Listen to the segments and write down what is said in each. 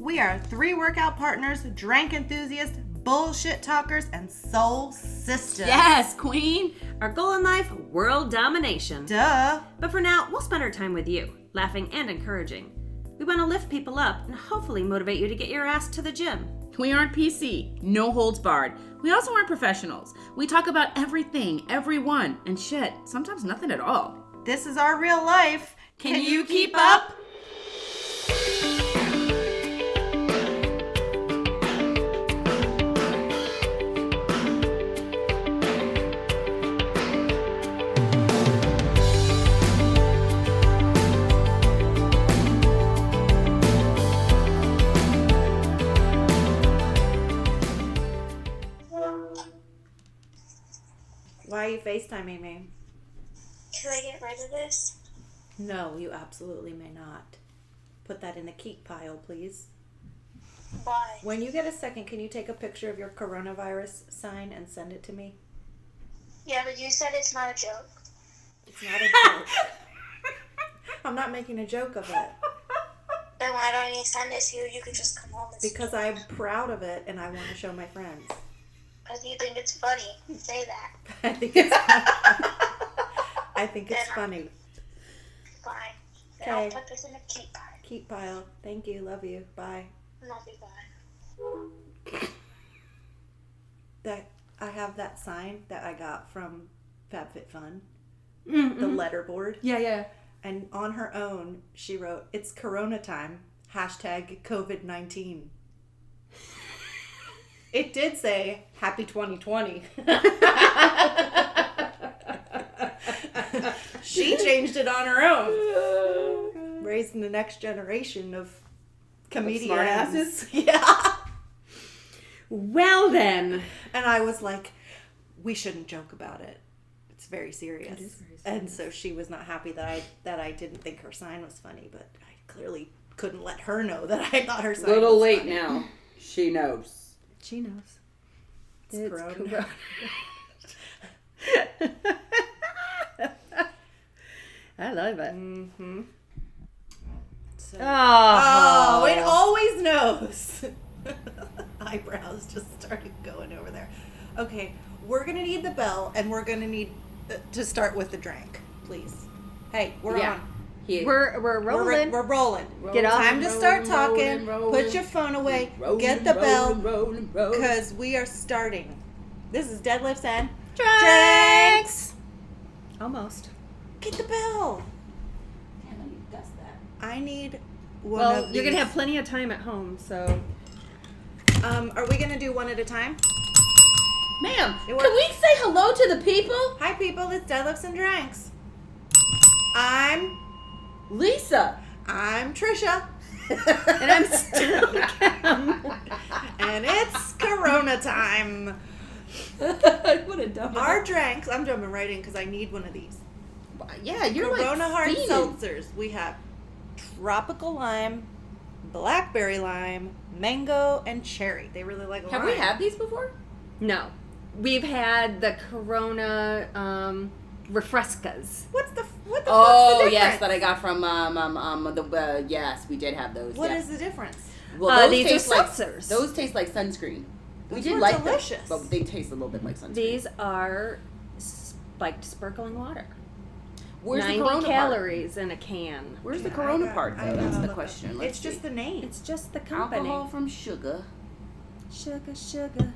We are 3 workout partners, drank enthusiasts, bullshit talkers, and soul sisters. Yes, queen. Our goal in life, world domination. Duh. But for now, we'll spend our time with you, laughing and encouraging. We want to lift people up and hopefully motivate you to get your ass to the gym. We aren't PC, no holds barred. We also aren't professionals. We talk about everything, everyone, and shit, sometimes nothing at all. This is our real life. Can you keep up? Why are you FaceTiming me? Can I get rid of this? No, you absolutely may not. Put that in the keep pile, please. Why? When you get a second, can you take a picture of your coronavirus sign and send it to me? Yeah, but you said it's not a joke. It's not a joke. I'm not making a joke of it. Then why don't you send it to you? You could just come home and Because I'm proud of it and I want to show my friends. Because you think it's funny. Say that. I think it's funny. I think it's funny. Fine. Then I'll Okay. put this in a keep pile. Keep pile. Thank you. Love you. Bye. Love you, bye. That I have that sign that I got from FabFitFun, Mm-hmm. the letterboard. Yeah. And on her own, she wrote, "It's Corona time. Hashtag COVID-19. It did say, Happy 2020. She changed it on her own. Raising the next generation of comedians. Smartasses? Yeah. Well then. And I was like, we shouldn't joke about it. It's very serious. It is very serious. And so she was not happy that I didn't think her sign was funny, but I clearly couldn't let her know that I thought her sign was Little late funny. now. She knows. She knows. It's Corona. I love it. Mm-hmm. So, Oh, it always knows. Eyebrows just started going over there. Okay, we're going to need the bell, and we're going to need to start with the drink, please. Hey, we're on. We're rolling. We're rolling. Get off. Time to start talking. Put your phone away. Get the bell, because we are starting. This is Deadlifts and Drinks. Almost. Get the bell. Damn, I need to dust that. I need one Well, of you're going to these. have plenty of time at home, so. Are we going to do one at a time? Ma'am, It can we say hello to the people? Hi, people. It's Deadlifts and Drinks. I'm Lisa. Trisha. And I'm still Kim. And it's Corona time. What a dumb. Our drinks, I'm jumping right in because I need one of these. Yeah, you're Corona like hard fiending. seltzers. We have tropical lime, blackberry lime, mango, and cherry. They really like lime. Have we had these before? No. We've had the Corona Refrescas. What the fuck's the Oh difference? yes, that I got from yes, we did have those. What yeah. is the difference? Well, those these taste are like seltzers. those taste like sunscreen. We Those did were like delicious. them, but they taste a little bit like sunscreen. These are spiked sparkling water. Where's 90 the Corona calories in a can. part? Where's the Yeah, Corona I got- part I though? That's gotta the look question. up. Let's It's just see. the name. It's just the company. Alcohol from sugar. Sugar, sugar.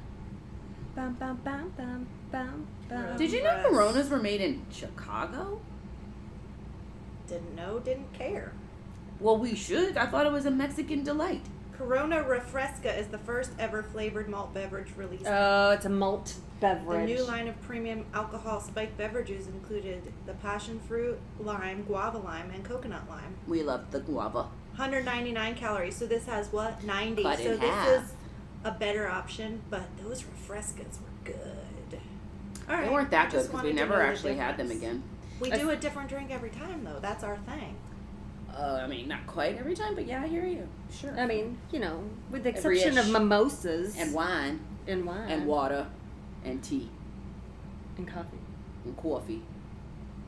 Bum, bum, bum, bum, bum, bum. Did you know Yes. Coronas were made in Chicago? Didn't know, didn't care. Well, we should. I thought it was a Mexican delight. Corona Refresca is the first ever flavored malt beverage released. Oh, it's a malt The beverage. new line of premium alcohol spiked beverages included the passion fruit, lime, guava lime, and coconut lime. We love the guava. 199 calories. So this has what? 90. Cut So in this half. is a better option, but those Refrescas were good. All right. They weren't that I good just because we wanted to never know the actually had them difference. again. We do a different drink every time, though. That's our thing. I mean, not quite every time, but yeah, I hear you. Sure. I mean, you know, with the Every exception of ish. mimosas. And wine. And wine. And water. And tea. And coffee. And coffee.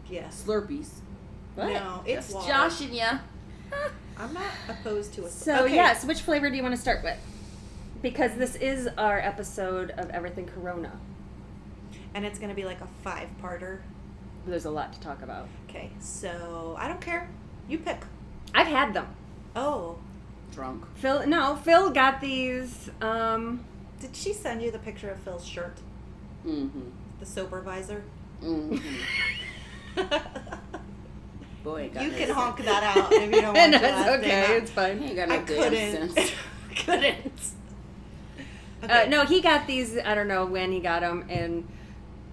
Yes. Slurpees. What? No, it's Just water. joshing ya. I'm not opposed to it. So, yes, which flavor do you want to start with? Because this is our episode of Everything Corona. And it's going to be like a 5-parter. There's a lot to talk about. Okay, so I don't care. You pick. I've had them. Oh. Drunk. Phil got these. Did she send you the picture of Phil's shirt? Mm-hmm. The supervisor? Mm-hmm. Boy, it got You no can sense. honk that out if you don't want to. It's okay. It's fine. He ain't got I no damn couldn't. sense. Couldn't. Okay. No, he got these. I don't know when he got them, and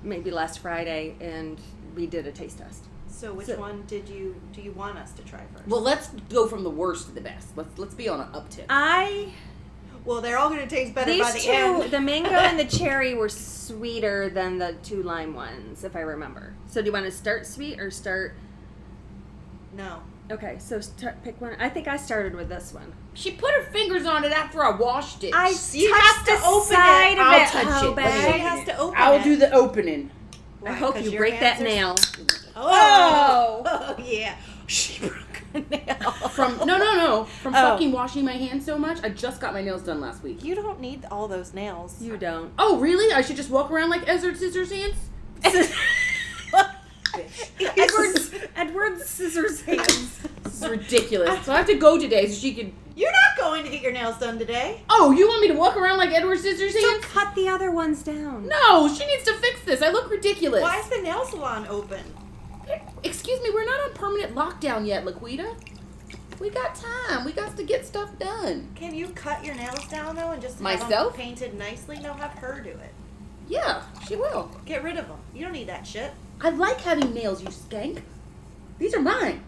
maybe last Friday, and we did a taste test. So which one do you want us to try first? Well, let's go from the worst to the best. Let's be on an uptick. Well, they're all going to taste better These by the two, end. the mango and the cherry, were sweeter than the 2 lime ones, if I remember. So do you want to start sweet or start? No. Okay, so pick one. I think I started with this one. She put her fingers on it after I washed it. You have touched to the open side it. of I'll it. touch How it. bad? She has to open I'll it. do the opening. I Why? hope 'Cause you your break that hands are- nail. Oh. Oh, yeah. She broke a nail. From From fucking washing my hands so much. I just got my nails done last week. You don't need all those nails. You don't. Oh, really? I should just walk around like Ezra Scissors hands? Edward's scissors hands. This is ridiculous. So I have to go today so she can. You're not going to get your nails done today. Oh, you want me to walk around like Edward Scissors So hands? cut the other ones down. No, she needs to fix this. I look ridiculous. Why is the nail salon open? Excuse me, we're not on permanent lockdown yet, Laquita. We got time. We got to get stuff done. Can you cut your nails down though and just have Myself? them painted nicely? No, have her do it. Yeah, she will. Get rid of them. You don't need that shit. I like having nails, you skank. These are mine.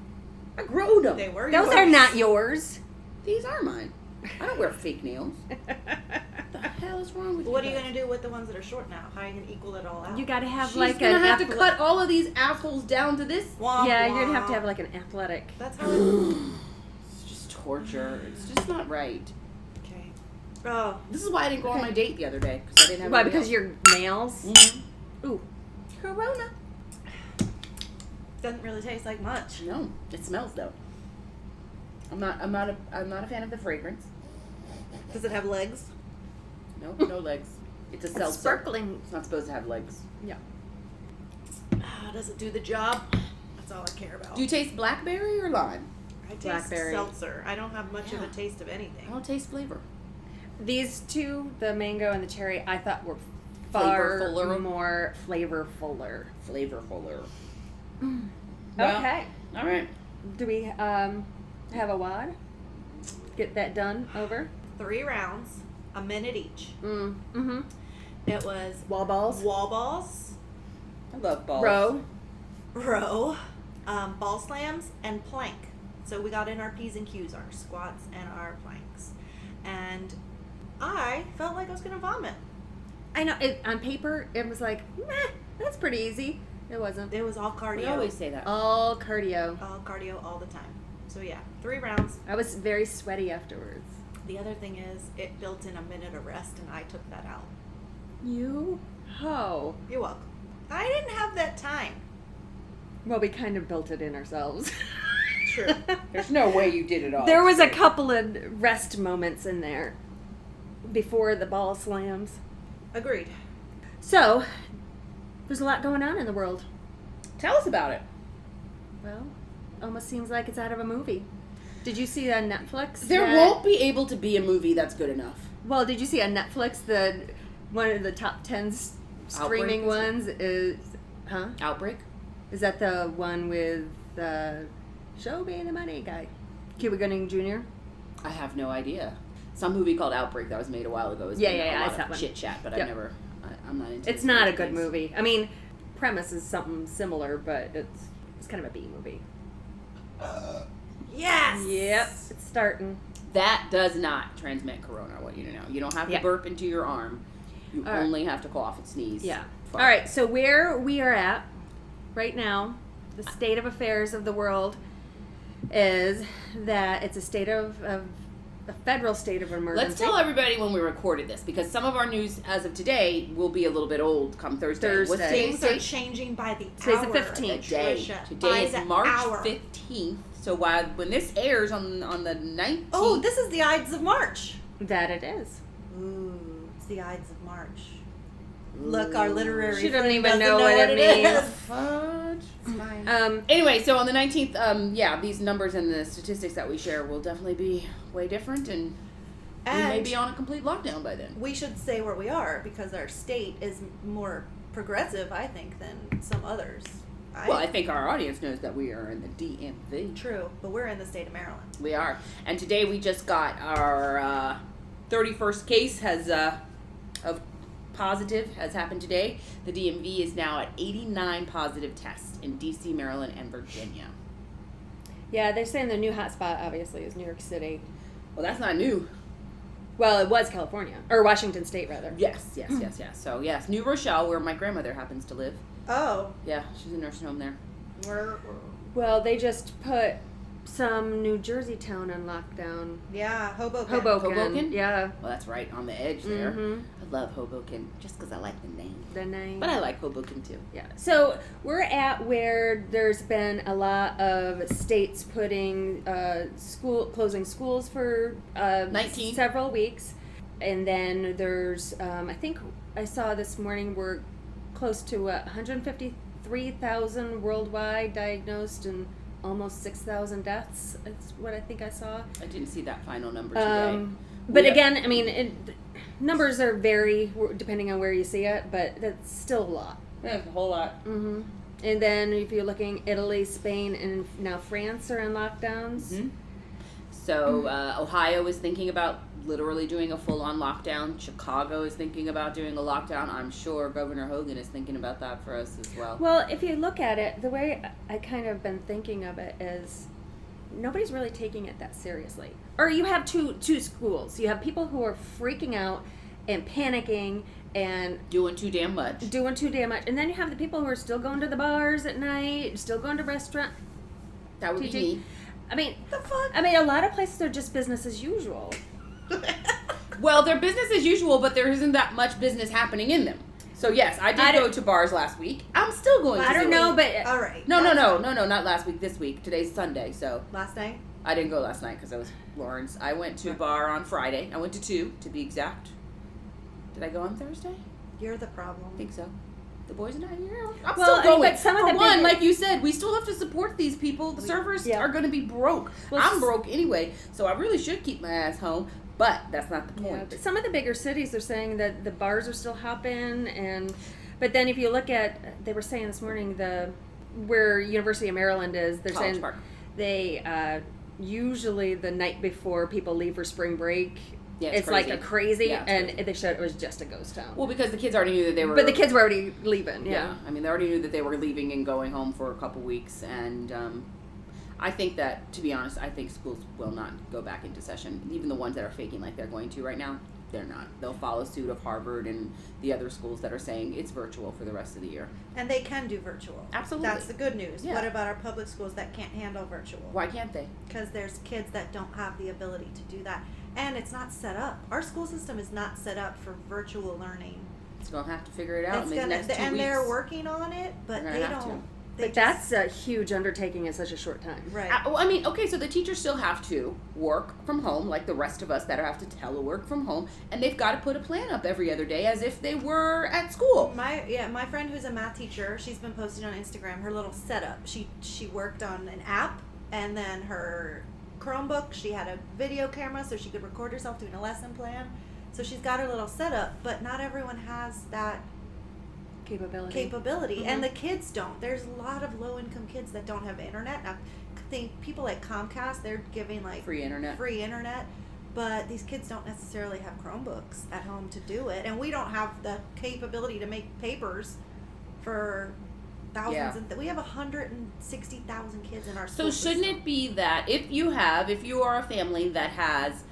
I growed them. They were Those yours. are not yours. These are mine. I don't wear fake nails. What the hell is wrong with you? What are you gonna do with the ones that are short now? How are you gonna equal it all out? You gotta have She's like gonna an have to athle- cut all of these assholes down to this. Womp Yeah, you're gonna have to womp. have like an athletic. That's how it. It's just torture. It's just not right. Okay. Oh, This is why I didn't go on my date the other day because I didn't have. Why? any Because nails. your nails. Mhm. Ooh. Corona. doesn't really taste like much. No, it smells though. I'm not a fan of the fragrance. Does it have legs? No, no legs. It's a It's seltzer. sparkling. It's not supposed to have legs. Yeah. Does it do the job? That's all I care about. Do you taste blackberry or lime? I taste Blackberry. seltzer. I don't have much of a Yeah. taste of anything. I don't taste flavor. These two, the mango and the cherry, I thought were far Flavorfuller? more flavorfuller. Flavorfuller. Well, Well, okay. All right. Do we have a wad? Get that done over? 3 rounds, a minute each. Mm-hmm. It was Wall balls. wall balls, I love balls. Row. ball slams, and plank. So we got in our P's and Q's, our squats and our planks. And I felt like I was going to vomit. I know. On paper, it was like, that's pretty easy. It wasn't. It was all cardio. We always say that. All cardio. All cardio all the time. So yeah, 3 rounds. I was very sweaty afterwards. The other thing is, it built in a minute of rest, and I took that out. You? Ho. You're welcome. I didn't have that time. Well, we kind of built it in ourselves. True. There's no way you did it all. There was a couple of rest moments in there before the ball slams. Agreed. So, there's a lot going on in the world. Tell us about it. Well, almost seems like it's out of a movie. Did you see on Netflix? There that- won't be able to be a movie that's good enough. Well, did you see on Netflix one of the top 10 streaming Outbreak, ones is, Outbreak? Is that the one with the Show Me the Money guy? Cuba Gooding Jr.? I have no idea. Some movie called Outbreak that was made a while ago. Yeah, been I a lot saw that of one. chit chat, but Yep. I'm not into. It's those not a kind of good things. movie. I mean, premise is something similar, but it's kind of a B movie. Yes! Yep, it's starting. That does not transmit corona. I want you to know. You don't have to Yeah. burp into your arm. You All right. only have to cough and sneeze. Yeah. Fine. All right, so where we are at right now, the state of affairs of the world is that it's a state of a federal state of emergency. Let's tell everybody when we recorded this, because some of our news as of today will be a little bit old come Thursday. What's Thursday. today's Things are date? changing by the Today's hour. the 15th. Today. Tricia, by Today is the March hour. 15th, So when this airs on the 19th. Oh, this is the Ides of March. That it is. Ooh, it's the Ides of March. Look, our literary She doesn't friend even doesn't know what it means. is. Fudge. It's fine. Anyway, so on the 19th, these numbers and the statistics that we share will definitely be way different, and we may be on a complete lockdown by then. We should say where we are because our state is more progressive, I think, than some others. Well, I think our audience knows that we are in the DMV. True, but we're in the state of Maryland. We are. And today we just got our 31st case of positive has happened today. The DMV is now at 89 positive tests in DC, Maryland, and Virginia. Yeah, they're saying the new hotspot obviously is New York City. Well, that's not new. Well, it was California. Or Washington State, rather. Yes. So, yes, New Rochelle, where my grandmother happens to live. Oh. Yeah, she's in a nursing home there. Well, they just put some New Jersey town on lockdown. Yeah, Hoboken. Hoboken? Yeah. Well, that's right on the edge there. Mm-hmm. I love Hoboken just because I like the name. The name. But I like Hoboken too. Yeah. So we're at where there's been a lot of states putting closing schools for 19 several weeks, and then there's I think I saw this morning we're close to 153,000 worldwide diagnosed and almost 6,000 deaths. That's what I think I saw. I didn't see that final number today. But again, I mean, numbers are vary depending on where you see it, but that's still a lot. Yeah, it's a whole lot. Mm-hmm. And then if you're looking, Italy, Spain, and now France are in lockdowns. Mm-hmm. So Ohio is thinking about literally doing a full-on lockdown. Chicago is thinking about doing a lockdown. I'm sure Governor Hogan is thinking about that for us as well. Well, if you look at it, the way I kind of been thinking of it is nobody's really taking it that seriously. Or you have two schools. You have people who are freaking out and panicking and doing too damn much. And then you have the people who are still going to the bars at night, still going to restaurants. That would be me. I mean, the fuck? I mean, a lot of places are just business as usual. Well, they're business as usual, but there isn't that much business happening in them. So yes, I did go to bars last week. I'm still going. I don't know, but all right. No, not last week. This week. Today's Sunday, so Last night. I didn't go last night because I was Lawrence. I went to a bar on Friday. I went to 2 to be exact. Did I go on Thursday? You're the problem. I think so. The boys and I, I'm Well, still going. but some of For the one, big- like you said, we still have to support these people. The servers are going to be broke. Well, I'm broke anyway, so I really should keep my ass home. But that's not the Yeah, point. but some of the bigger cities are saying that the bars are still hopping, but then if you look at, they were saying this morning where University of Maryland is, they're College saying Park. they usually the night before people leave for spring break, Yeah, it's like a crazy, Yeah, it's and crazy. they said it was just a ghost town. Well, because the kids already knew that they were. But the kids were already leaving. Yeah. I mean, they already knew that they were leaving and going home for a couple weeks, and I think that, to be honest, I think schools will not go back into session. Even the ones that are faking like they're going to right now, they're not. They'll follow suit of Harvard and the other schools that are saying it's virtual for the rest of the year. And they can do virtual. Absolutely. That's the good news. Yeah. What about our public schools that can't handle virtual? Why can't they? Because there's kids that don't have the ability to do that. And it's not set up. Our school system is not set up for virtual learning. It's going to have to figure it out in the next 2 and weeks. they're working on it, but They're they gonna have don't. to. They But that's a huge undertaking in such a short time. right. Well, I mean, okay, so the teachers still have to work from home, like the rest of us that have to telework from home, and they've got to put a plan up every other day as if they were at school. My friend who's a math teacher, she's been posting on Instagram her little setup. She worked on an app, and then her Chromebook, she had a video camera so she could record herself doing a lesson plan. So she's got her little setup, but not everyone has that capability. Mm-hmm. And the kids don't. There's a lot of low income kids that don't have internet. Now, I think people like Comcast, they're giving like Free internet. but these kids don't necessarily have Chromebooks at home to do it, and we don't have the capability to make papers for thousands. Yeah. We have 160,000 kids in our So school shouldn't system. it be that if you are a family that has,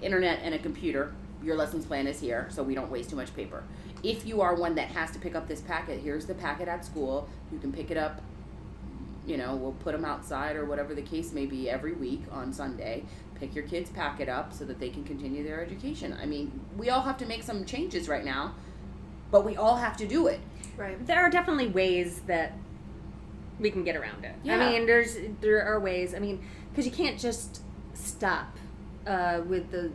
internet and a computer, your lessons plan is here, so we don't waste too much paper. If you are one that has to pick up this packet, here's the packet at school. You can pick it up. We'll put them outside or whatever the case may be every week on Sunday. Pick your kids' packet up so that they can continue their education. I mean, we all have to make some changes right now, but we all have to do it. Right. There are definitely ways that we can get around it. Yeah. I mean, there are ways. I mean, because you can't just stop with the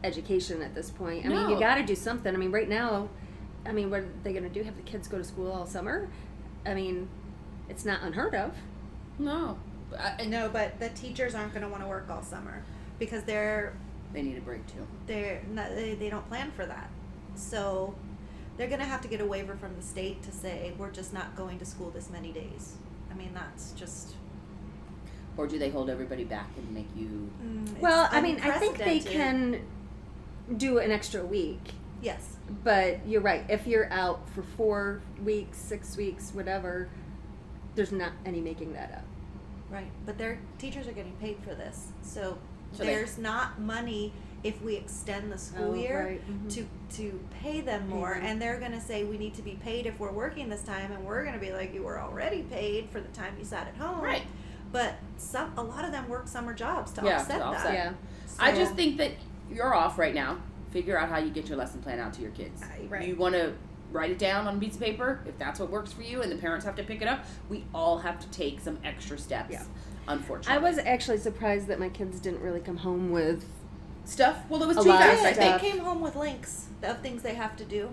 education at this point. I mean, you No. got to do something. I mean, right now, I mean, what are they going to do? Have the kids go to school all summer? I mean, it's not unheard of. No. No, but the teachers aren't going to want to work all summer because They need a break too. they don't plan for that. So they're going to have to get a waiver from the state to say we're just not going to school this many days. I mean, that's just Or do they hold everybody back and make you? it's Well, I mean, I think they unprecedented. can do an extra week. Yes. But you're right. If you're out for 4 weeks, 6 weeks, whatever, there's not any making that up. Right, but their teachers are getting paid for this, so So there's not money if we extend the school year right. Mhm. to pay them more, them. and they're gonna say we need to be paid if we're working this time, and we're gonna be like, you were already paid for the time you sat at home. Right. But a lot of them work summer jobs to Yeah, offset to offset. that. Yeah. I So- just think that you're off right now. Figure out how you get your lesson plan out to your kids. Right. You want to write it down on a piece of paper if that's what works for you, and the parents have to pick it up. We all have to take some extra steps. Yeah. Unfortunately, I was actually surprised that my kids didn't really come home with. stuff. Well, it was A too lot of fast. I They think. stuff. came home with links of things they have to do.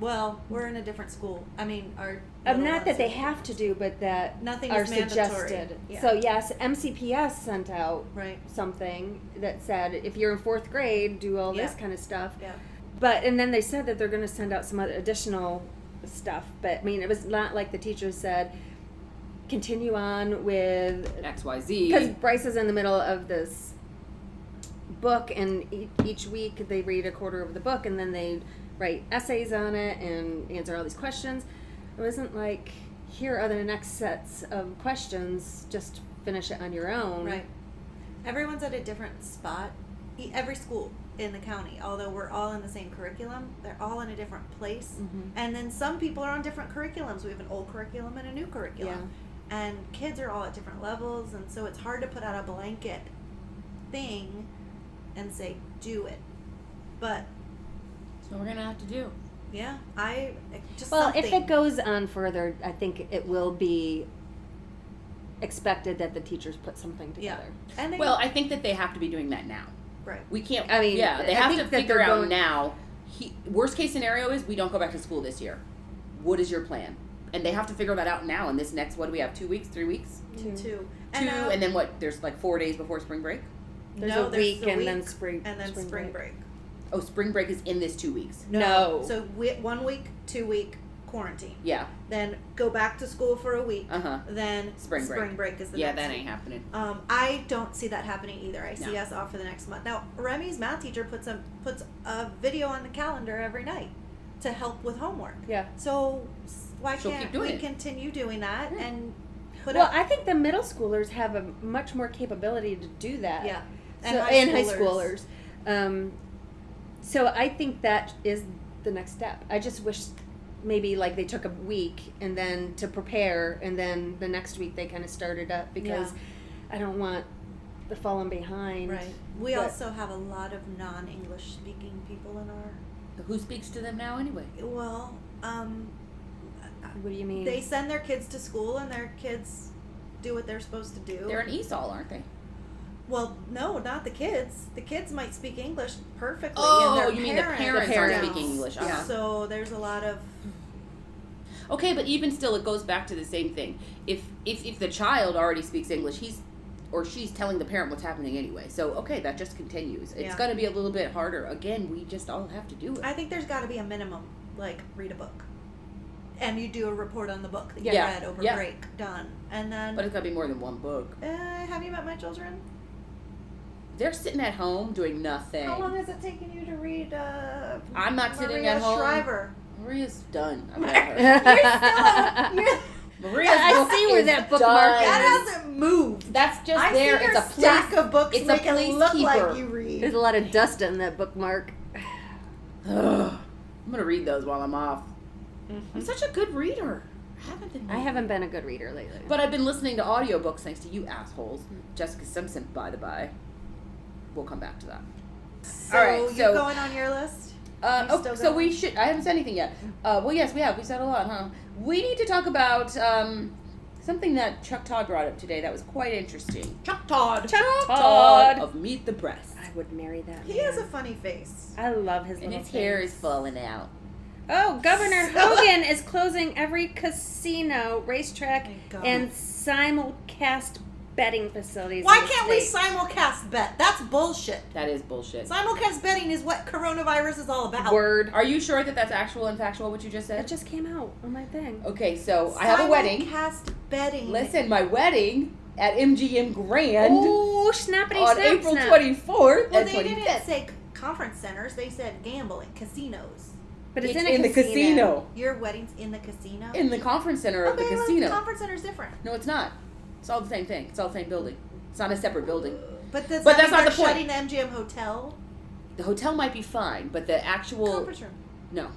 Well, we're in a different school. I mean, our little Not ones that they are- have to do, but that Nothing are is mandatory. suggested. Yeah. So yes, MCPS sent out Right. something that said if you're in 4th grade, do all this Yeah. kind of stuff. Yeah. But and then they said that they're going to send out some other additional stuff. But I mean, it was not like the teachers said continue on with XYZ. because Bryce is in the middle of this book, and each week they read a quarter of the book, and then they write essays on it and answer all these questions. It wasn't like here are the next sets of questions. Just finish it on your own. Right. Everyone's at a different spot. Every school in the county, although we're all in the same curriculum, they're all in a different place. Mhm. And then some people are on different curriculums. We have an old curriculum and a new curriculum. And kids are all at different levels, and so it's hard to put out a blanket thing and say, do it. But, That's what we're gonna have to do. yeah, just Well, something. if it goes on further, I think it will be expected that the teachers put something Yeah. together. And they, Well, I think that they have to be doing that now. right. We can't. I mean, yeah, they I have think to that figure they're out going- now. Worst case scenario is we don't go back to school this year. What is your plan? And they have to figure that out now. In this next, what do we have? 2 weeks? 3 weeks? Two. Two, now- and then what? There's like 4 days before spring break. There's no, a there's week a and then week, spring and then spring break. Oh, spring break is in this 2 weeks. No. So 1 week, 2 week quarantine. Yeah. Then go back to school for a week. Uh huh. Then Spring break. is the Yeah, next that week. ain't happening. I don't see that happening either. I see No. us off for the next month. Now, Remy's math teacher puts a video on the calendar every night to help with homework. Yeah. So why She'll can't keep doing we it. continue doing that Yeah. and put Well, up? I think the middle schoolers have a much more capability to do that. Yeah. So, and high schoolers. So I think that is the next step. I just wish maybe like they took a week and then to prepare, and then the next week they kind of started up because I don't want the falling behind. Right. We But- also have a lot of non-English speaking people in our. Who speaks to them now anyway? Well, What do you mean? they send their kids to school and their kids do what they're supposed to do. They're an ESOL, aren't they? Well, no, not the kids. The kids might speak English perfectly. Oh, and their you mean the parents aren't don't. speaking English. Uh-huh. So there's a lot of Okay, but even still, it goes back to the same thing. If the child already speaks English, he's or she's telling the parent what's happening anyway. So okay, that just continues. It's Yeah. going to be a little bit harder. Again, we just all have to do it. I think there's got to be a minimum, like read a book, and you do a report on the book that you Yeah. read over Yeah. break. Done, and then. But it's got to be more than one book. Have you met my children? They're sitting at home doing nothing. How long has it taken you to read? I'm not sitting Maria at home. Shriver. Maria's done. I read her. You're- Maria's I book see where is that bookmark done. that hasn't moved. That's just I there. see your It's a stack place. of books it's make a it look like placekeeper. you read. There's a lot of dust in that bookmark. Ugh. I'm gonna read those while I'm off. Mm-hmm. I'm such a good reader. I haven't been. I haven't been a good reader lately. But I've been listening to audiobooks thanks to you assholes. Jessica Simpson, by the by. We'll come back to that. So All right, you're so- going on your list? You Oh, still so we going? should. I haven't said anything yet. Well, yes, we have. We said a lot, huh? We need to talk about something that Chuck Todd brought up today that was quite interesting. Chuck Todd. Chuck Todd. Of Meet the Press. I would marry that He man. has a funny face. I love his And little his hair face. is falling out. Oh, Governor Hogan is closing every casino, racetrack, Thank God. and simulcast betting facilities. Why in the can't we state. simulcast bet? That's bullshit. That is bullshit. Simulcast betting is what coronavirus is all about. Word. Are you sure that that's actual and factual, what you just said? It just came out on my thing. Okay, so I have a wedding. Simulcast betting. Listen, my wedding at MGM Grand Oh, snappity on snap April snap. 24th Well, and they 25th. didn't say conference centers. They said gambling, casinos. But it's, It's in a the casino. Your wedding's in the casino? In the conference center of the well, casino. the conference center's different. No, it's not. It's all the same thing. It's all the same building. It's not a separate building. But that's But that's not they're the point. shutting the MGM hotel. The hotel might be fine, but the actual Conference room. no,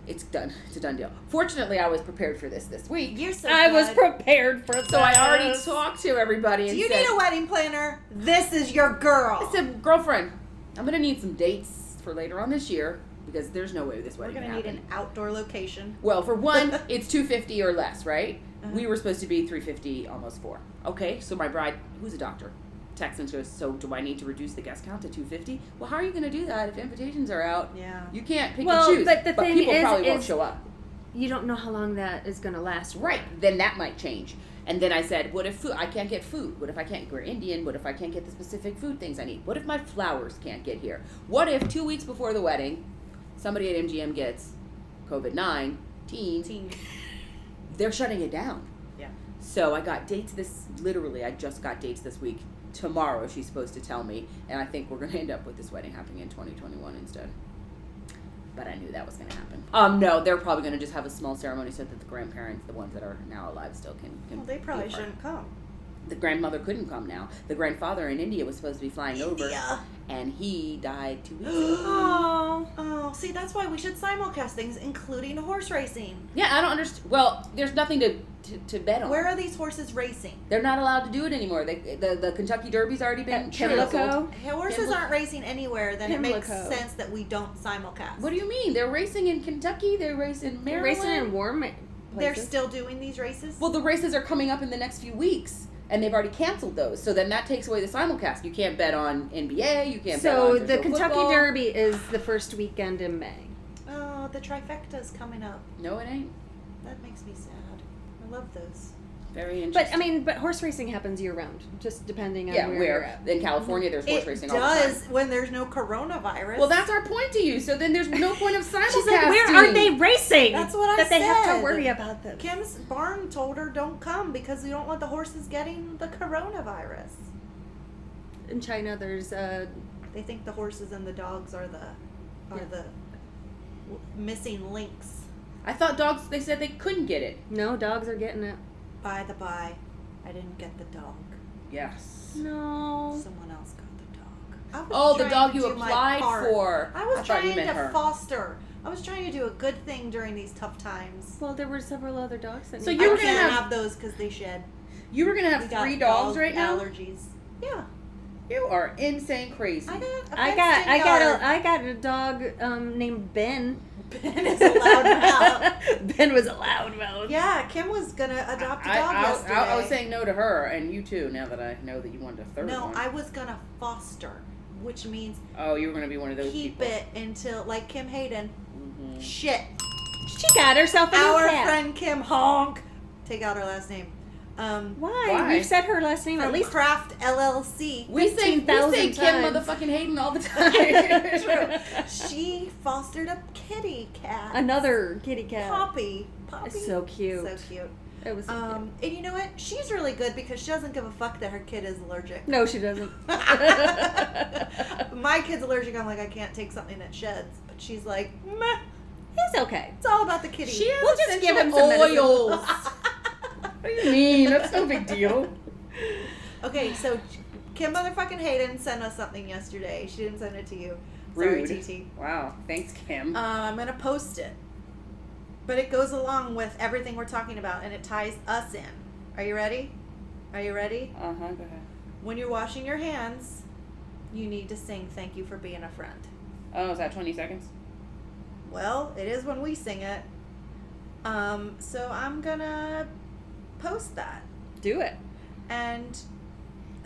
it's done. It's a done deal. Fortunately, I was prepared for this week, You're so I was good. prepared for so I already this. talked to everybody Do and you said, need a wedding planner? This is your girl. I said, girlfriend, I'm gonna need some dates for later on this year because there's no way this We're wedding going to can need happen. an outdoor location. Well, for one, it's $250 or less, right? Uh-huh. We were supposed to be $350, almost $400. Okay, so my bride, who's a doctor, texts and goes, so do I need to reduce the guest count to $250? Well, how are you going to do that if invitations are out? Yeah. You can't pick Well, and choose. but the thing people is- probably won't is- show up. You don't know how long that is going to last. Right. Then that might change. And then I said, what if food? I can't get food. What if I can't? We're Indian. What if I can't get the specific food things I need? What if my flowers can't get here? What if 2 weeks before the wedding, somebody at MGM gets COVID-19? Teen. They're shutting it down. Yeah. So I got dates I just got dates this week. Tomorrow she's supposed to tell me. And I think we're going to end up with this wedding happening in 2021 instead. But I knew that was going to happen. No, they're probably going to just have a small ceremony so that the grandparents, the ones that are now alive still can Well, they probably be a part. shouldn't come. The grandmother couldn't come now. The grandfather in India was supposed to be flying over, India. and he died 2 weeks ago. Oh, see, that's why we should simulcast things, including horse racing. Yeah, I don't understand. Well, there's nothing to bet on. Where are these horses racing? They're not allowed to do it anymore. The Kentucky Derby's already been At canceled. Pimlico? Horses aren't racing anywhere, then it makes Pimlico. sense that we don't simulcast. What do you mean? They're racing in Kentucky. They're racing in They're Maryland. racing in warm They're places. still doing these races? Well, the races are coming up in the next few weeks, and they've already canceled those. So then that takes away the simulcast. You can't bet on NBA. You can't bet So on the Kentucky football. Derby is the first weekend in May. Oh, the trifecta's coming up. No, it ain't. That makes me sad. I love those. Very interesting. But horse racing happens year round, just depending on yeah, where you're where at. in California there's horse It racing all the time. does when there's no coronavirus. Well, that's our point to you. So then there's no point of simulcasting. She's like, where are they racing? That's what I That they have said. to worry about this. Kim's barn told her don't come because we don't want the horses getting the coronavirus. In China, there's They think the horses and the dogs are the missing links. I thought dogs. They said they couldn't get it. no dogs are getting it. By the by, I didn't get the dog. Yes. No. Someone else got the dog. I was Oh, the trying dog to you do my applied part. for. I was thought you trying meant to her. foster. I was trying to do a good thing during these tough times. Well, there were several other dogs that. So needed you I were gonna can't have- have those because they shed. You were gonna We have got 3 dogs dog right now. Allergies. Yeah, You are insane crazy. I got. A I got a dog named Ben. Ben is a loud mouth. Ben was a loudmouth. Yeah, Kim was gonna adopt a dog yesterday. I was saying no to her and you too. Now that I know that you wanted a third no, one. I was gonna foster, which means Oh, you were gonna be one of those keep people. it until like Kim Hayden. Mhm. Shit, She got herself a new our cat. friend Kim Honk. Take out her last name. Why? Why? We've said her last name at From least. Craft LLC. We say 15,000 Kim times. motherfucking Hayden all the time. True. She fostered a kitty cat. Another kitty cat. Poppy. It's so cute. So cute. It was. So cute. And you know what? She's really good because she doesn't give a fuck that her kid is allergic. No, she doesn't. My kid's allergic. I'm like, I can't take something that sheds. But she's like, meh. It's okay. It's all about the kitty. She has We'll just give him essential some medicine. oils. What do you mean? That's no big deal. Okay, so Kim motherfucking Hayden sent us something yesterday. She didn't send it to you. Sorry, Rude. TT. Wow. Thanks, Kim. I'm going to post it. But it goes along with everything we're talking about, and it ties us in. Are you ready? Are you ready? Go ahead. When you're washing your hands, you need to sing Thank You for Being a Friend. Oh, is that 20 seconds? Well, it is when we sing it. So I'm going to post that. Do it. And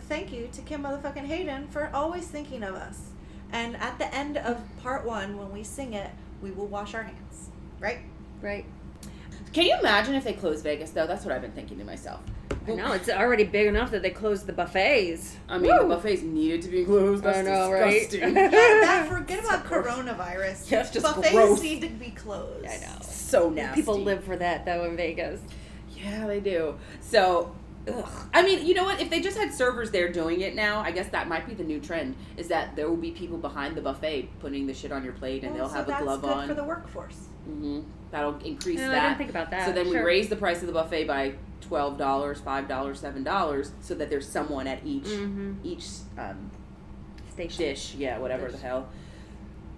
thank you to Kim motherfucking Hayden for always thinking of us. And at the end of part 1, when we sing it, we will wash our hands. Right? Right. Can you imagine if they closed Vegas, though? That's what I've been thinking to myself. I know, it's already big enough that they closed the buffets. I mean, the buffets needed to be closed. That's I know, right? disgusting. Forget about coronavirus. Yeah, it's just buffets gross. need to be closed. I know. So nasty. People live for that, though, in Vegas. Yeah, they do. So, I mean, you know what? If they just had servers there doing it now, I guess that might be the new trend, is that there will be people behind the buffet putting the shit on your plate, and they'll have a glove that's on. good for the workforce. Mm-hmm. That'll increase No, that. I didn't think about that. So then Sure. we raise the price of the buffet by $12, $5, $7, so that there's someone at each Station. dish. Yeah, whatever Dish. the hell.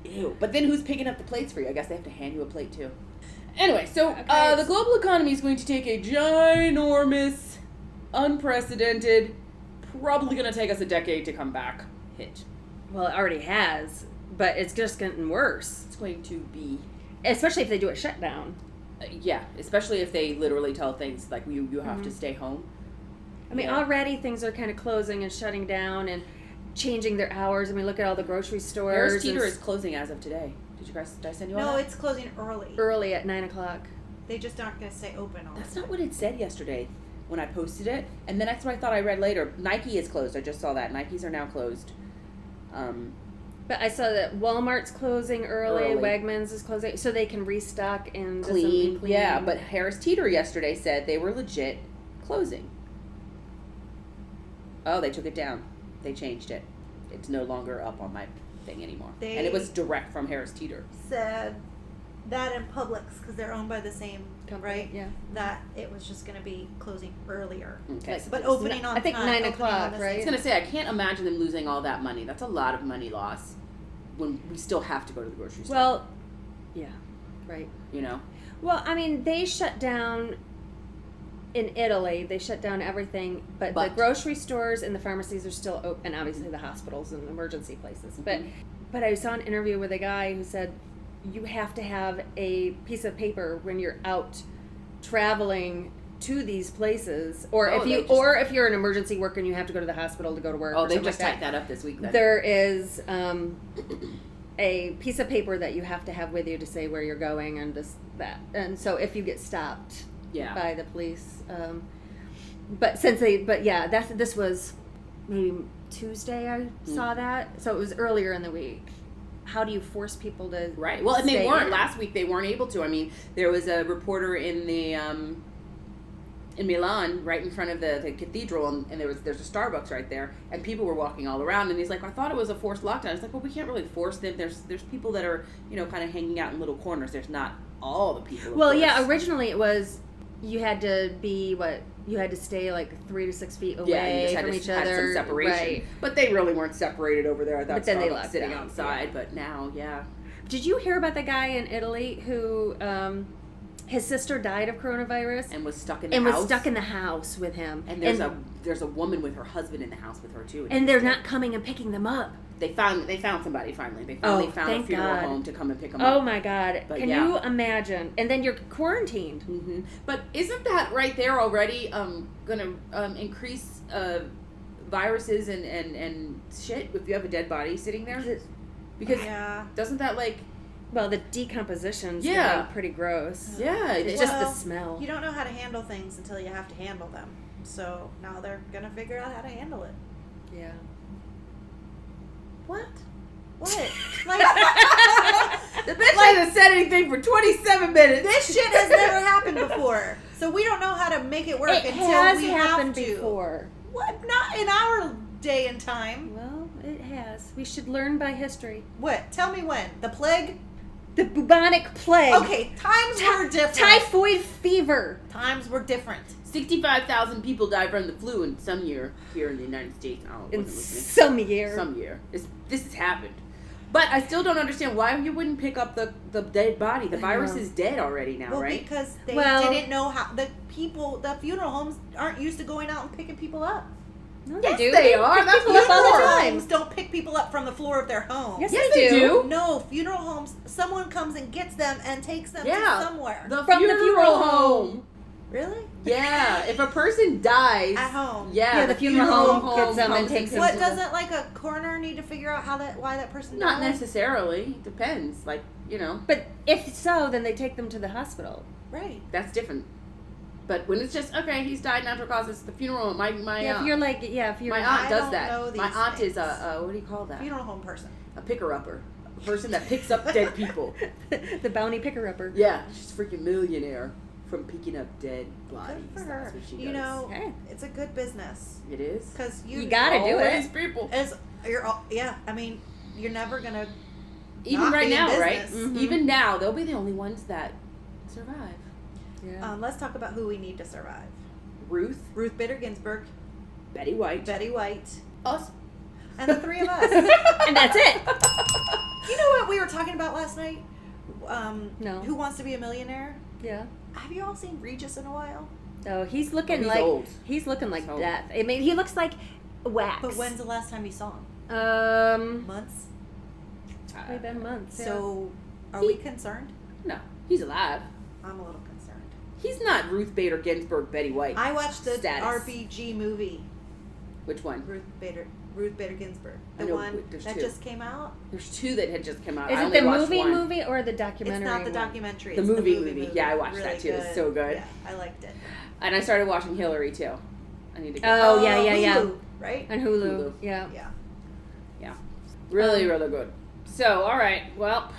Ew. But then who's picking up the plates for you? I guess they have to hand you a plate too. Anyway, so Okay. the global economy is going to take a ginormous, unprecedented, probably going to take us a decade to come back hit. Well, it already has, but it's just getting worse. It's going to be... Especially if they do a shutdown. yeah, especially if they literally tell things like you have to stay home. I mean, Yeah. already things are kind of closing and shutting down and changing their hours. I mean, look at all the grocery stores. Harris Teeter and is closing as of today. Did I send you all No, that? it's closing early. early at 9 o'clock. They just aren't going to stay open all That's the not time. what it said yesterday when I posted it. And then that's what I thought I read later. Nike is closed. I just saw that. Nikes are now closed. But I saw that Walmart's closing early. Early. Wegmans is closing, so they can restock and do something Clean. clean. Yeah, but Harris Teeter yesterday said they were legit closing. Oh, they took it down. They changed it. It's no longer up on my thing anymore. And it was direct from Harris Teeter. Said that in Publix, because they're owned by the same Company, right? yeah. That it was just going to be closing earlier. Okay. Like, But opening on I think time. 9 opening o'clock, on the right? I was same- going to say, I can't imagine them losing all that money. That's a lot of money loss when we still have to go to the grocery store. Well, yeah, right. You know? Well, I mean, they shut down in Italy. They shut down everything, but the But- grocery stores and the pharmacies are still open. Obviously, the hospitals and emergency places. Mhm. But I saw an interview with a guy who said you have to have a piece of paper when you're out traveling to these places, or Oh, if you're an emergency worker and you have to go to the hospital to go to work. Oh, or they something just like typed that up this week then. There is a piece of paper that you have to have with you to say where you're going and that. And so if you get stopped Yeah. by the police, this was maybe Tuesday I saw that. So it was earlier in the week. How do you force people to Right. Well, and they stay weren't in? last week. They weren't able to. I mean, there was a reporter in the in Milan, right in front of the cathedral, and there's a Starbucks right there, and people were walking all around. And he's like, I thought it was a forced lockdown. It's like, well, we can't really force them. There's people that are kind of hanging out in little corners. There's not all the people. Of Well, course. yeah. Originally, it was you had to be you had to stay like 3 to 6 feet away Yeah, you just had from to each have other. some separation. Right. But they really weren't separated over there. But then they Starbucks locked sitting down, outside. yeah. But now, yeah. Did you hear about the guy in Italy who his sister died of coronavirus And was stuck in the and house. was stuck in the house with him? And there's a woman with her husband in the house with her too. And they're not coming and picking them up. They found somebody finally. They found a thank funeral God. home to come and pick them Oh up. my God! But Can yeah. you imagine? And then you're quarantined. Mm-hmm. But isn't that right there already going to increase viruses and shit if you have a dead body sitting there? Because Yeah. doesn't that Well, the decomposition's Yeah. getting pretty gross. yeah? It's It's just the Well, smell. You don't know how to handle things until you have to handle them. So now they're going to figure out how to handle it. Yeah. What? What? Like, the bitch hasn't said anything for 27 minutes. this shit has never happened before. So we don't know how to make it work It until has we happened have to. before. What? Not in our day and time. Well, it has. We should learn by history. What? Tell me when. The plague? The bubonic plague. Okay, times were different. Typhoid fever. Times were different. 65,000 people died from the flu in some year here in the United States. I In wasn't listening. some year. Some year. This has happened. But I still don't understand why you wouldn't pick up the dead body. The virus know. is dead already now, Well, right? because they Well- didn't know how. The funeral homes aren't used to going out and picking people up. No, Yes, do. they are. pick That's people what up all the Funeral time. homes don't pick people up from the floor of their home. Yes, Yes, they they do. do. No, funeral homes, someone comes and gets them and takes them Yeah. to somewhere. The From the funeral home. Really? Yeah, if a person dies At home. Yeah, the funeral home gets them and comes takes them. What to doesn't like a coroner need to figure out why that person Not died? necessarily. Depends. Like, you know, But if so, then they take them to the hospital. Right. that's different. But when it's just, okay, he's died natural causes, the funeral, my Yeah, if you're like, if you're my aunt I does don't that. know My these aunt is things. a what do you call that? Funeral home person. A picker-upper. A person that picks up dead people. the bounty picker-upper. Yeah, she's a freaking millionaire from picking up dead bodies. Good for her. That's what she does. You know, Hey. it's a good business It is. because You gotta do it. Always people. Yeah, I mean, you're never gonna. Even not right be in now, right? business. Mhm. Even now, they'll be the only ones that survive. Yeah. Let's talk about who we need to survive. Ruth, Ruth Bader Ginsburg, Betty White, Betty White, us. and the three of us. And that's it. You know what we were talking about last night? No. Who Wants to Be a Millionaire? Yeah. Have you all seen Regis in a while? Oh, he's looking He's like old. he's looking like He's old. death. I mean, he looks like wax. But when's the last time you saw him? Months? Probably been months. Yeah. So, are we concerned? No, he's alive. I'm a little concerned. He's not Ruth Bader Ginsburg, Betty White. I watched the Status. RPG movie, Which one? Ruth Bader Ginsburg. I The know, one there's that two. just came out. There's two that had just come out. is I it only the watched one. movie or the documentary? It's not the one? documentary. The It's movie. Yeah, I watched that too. It was so good. Yeah, I liked it. And I started watching Hillary too. I need to go. Oh, yeah. Hulu, right? On Hulu. Hulu. Yeah. Yeah. Really good. So, all right. Well,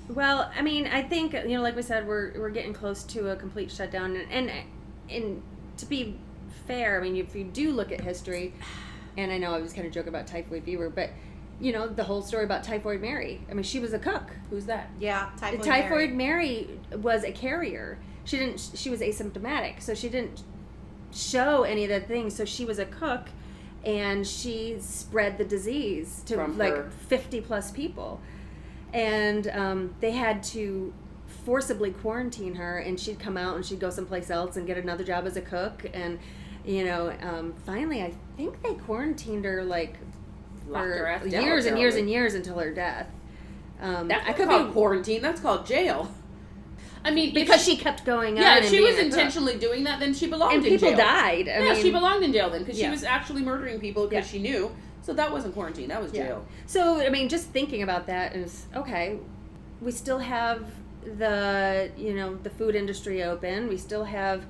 Well, I mean, I think like we said, we're getting close to a complete shutdown, and to be fair, I mean, if you do look at history, and I know I was kind of joking about typhoid fever, but the whole story about Typhoid Mary. I mean, she was a cook. who's that? Yeah. Typhoid Mary was a carrier. She was asymptomatic, so she didn't show any of the things. So she was a cook, and she spread the disease to From like her. 50 plus people. And they had to forcibly quarantine her, and she'd come out and she'd go someplace else and get another job as a cook. And finally, I think they quarantined her like Locked her for ass down, years and years apparently. and years until her death. That's I not could called be quarantine. That's called jail. I mean, because she kept going on. yeah, and if she being was a cook. intentionally doing that, then she belonged And in people jail. died. I mean, she belonged in jail then because she Yeah. was actually murdering people because Yeah. she knew. So that wasn't quarantine. That was Yeah. jail. So, I mean, just thinking about that is, okay, we still have the food industry open. We still have,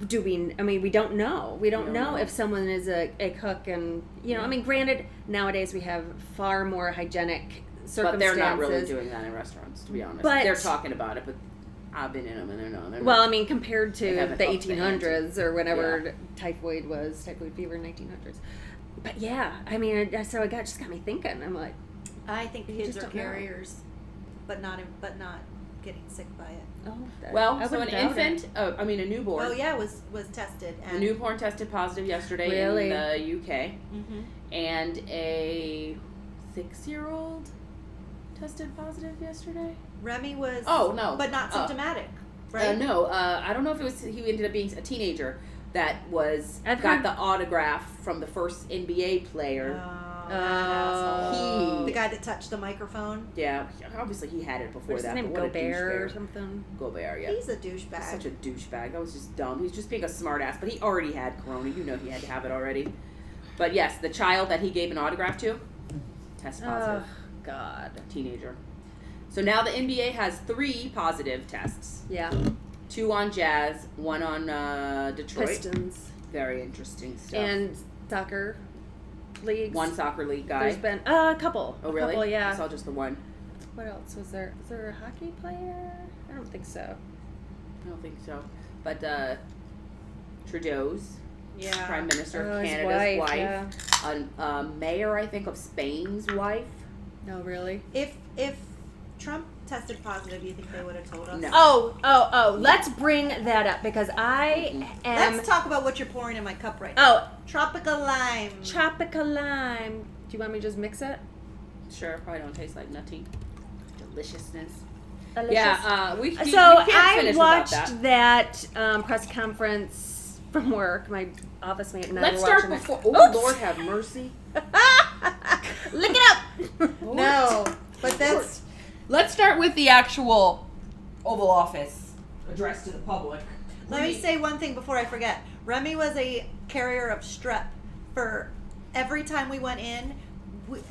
we don't know. We don't know if someone is a cook and, I mean, granted, nowadays we have far more hygienic circumstances. But they're not really doing that in restaurants, to be honest. But- they're talking about it, but I've been in them and they're not. Well, I mean, compared to They haven't the upped the ante. 1800s or whenever typhoid fever in 1900s. But yeah, I mean, so it just got me thinking. I'm like, I think You kids just are don't know. carriers, but not getting sick by it. oh. I Well, so an wouldn't doubt it. infant, a newborn. Oh yeah, was tested. A And newborn tested positive yesterday Really? in the UK, Mhm. and a 6-year-old tested positive yesterday. Remy was. Oh no, But not symptomatic, right? No, I don't know if it was. He ended up being a teenager that I've got heard- the autograph from the first NBA player. Oh, that asshole. He- The guy that touched the microphone. Yeah, obviously he had it before What's his that. name? But what a Gobert or douchebag. something? Gobert, yeah. He's a douchebag. Such a douchebag. That was just dumb. He was just being a smartass, but he already had corona. You know he had to have it already. But yes, the child that he gave an autograph to, test positive. Oh, God. Teenager. So now the NBA has 3 positive tests. Yeah. 2 on Jazz, 1 on Detroit. Pistons. Very interesting stuff. And soccer leagues. 1 soccer league guy. There's been a couple. Oh, really? A couple, yeah. I saw just the one. What else was there? Was there a hockey player? I don't think so. I don't think so. But Trudeau's Yeah. Prime Minister, Oh, his Canada's wife. Yeah. A mayor, I think, of Spain's wife. No, really? If Trump tested positive, you think they would have told us? No. Oh. Let's bring that up because I am. Let's talk about what you're pouring in my cup right now. Oh, Tropical lime. tropical lime. Do you want me to just mix it? Sure, probably don't taste like nutty deliciousness. Delicious. Yeah, we So we can't I finish without watched that. that press conference from work. My office mate and I Let's were start watching before. it. Oh, Oops. Lord have mercy. Lick it up. No, but that's Let's start with the actual Oval Office address to the public. Let me say one thing before I forget. Remy was a carrier of strep for every time we went in.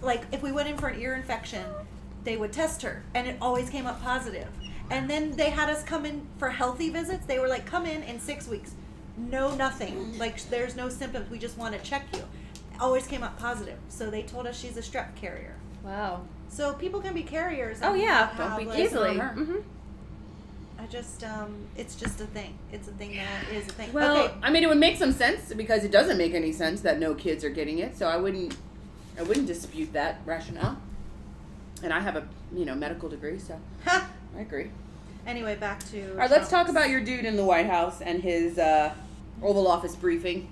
Like, if we went in for an ear infection, they would test her, and it always came up positive. And then they had us come in for healthy visits. They were like, come in 6 weeks. No, nothing. Like, there's no symptoms. We just want to check you. Always came up positive. So they told us she's a strep carrier. Wow. So people can be carriers. Oh, yeah. Don't be like, Easily. her. Mm-hmm. I just, it's just a thing. It's a thing that is a thing. Well, okay. I mean, it would make some sense because it doesn't make any sense that no kids are getting it. So I wouldn't dispute that rationale. And I have a medical degree, so I agree. Anyway, back to. All right, let's talk about your dude in the White House and his Oval Office briefing,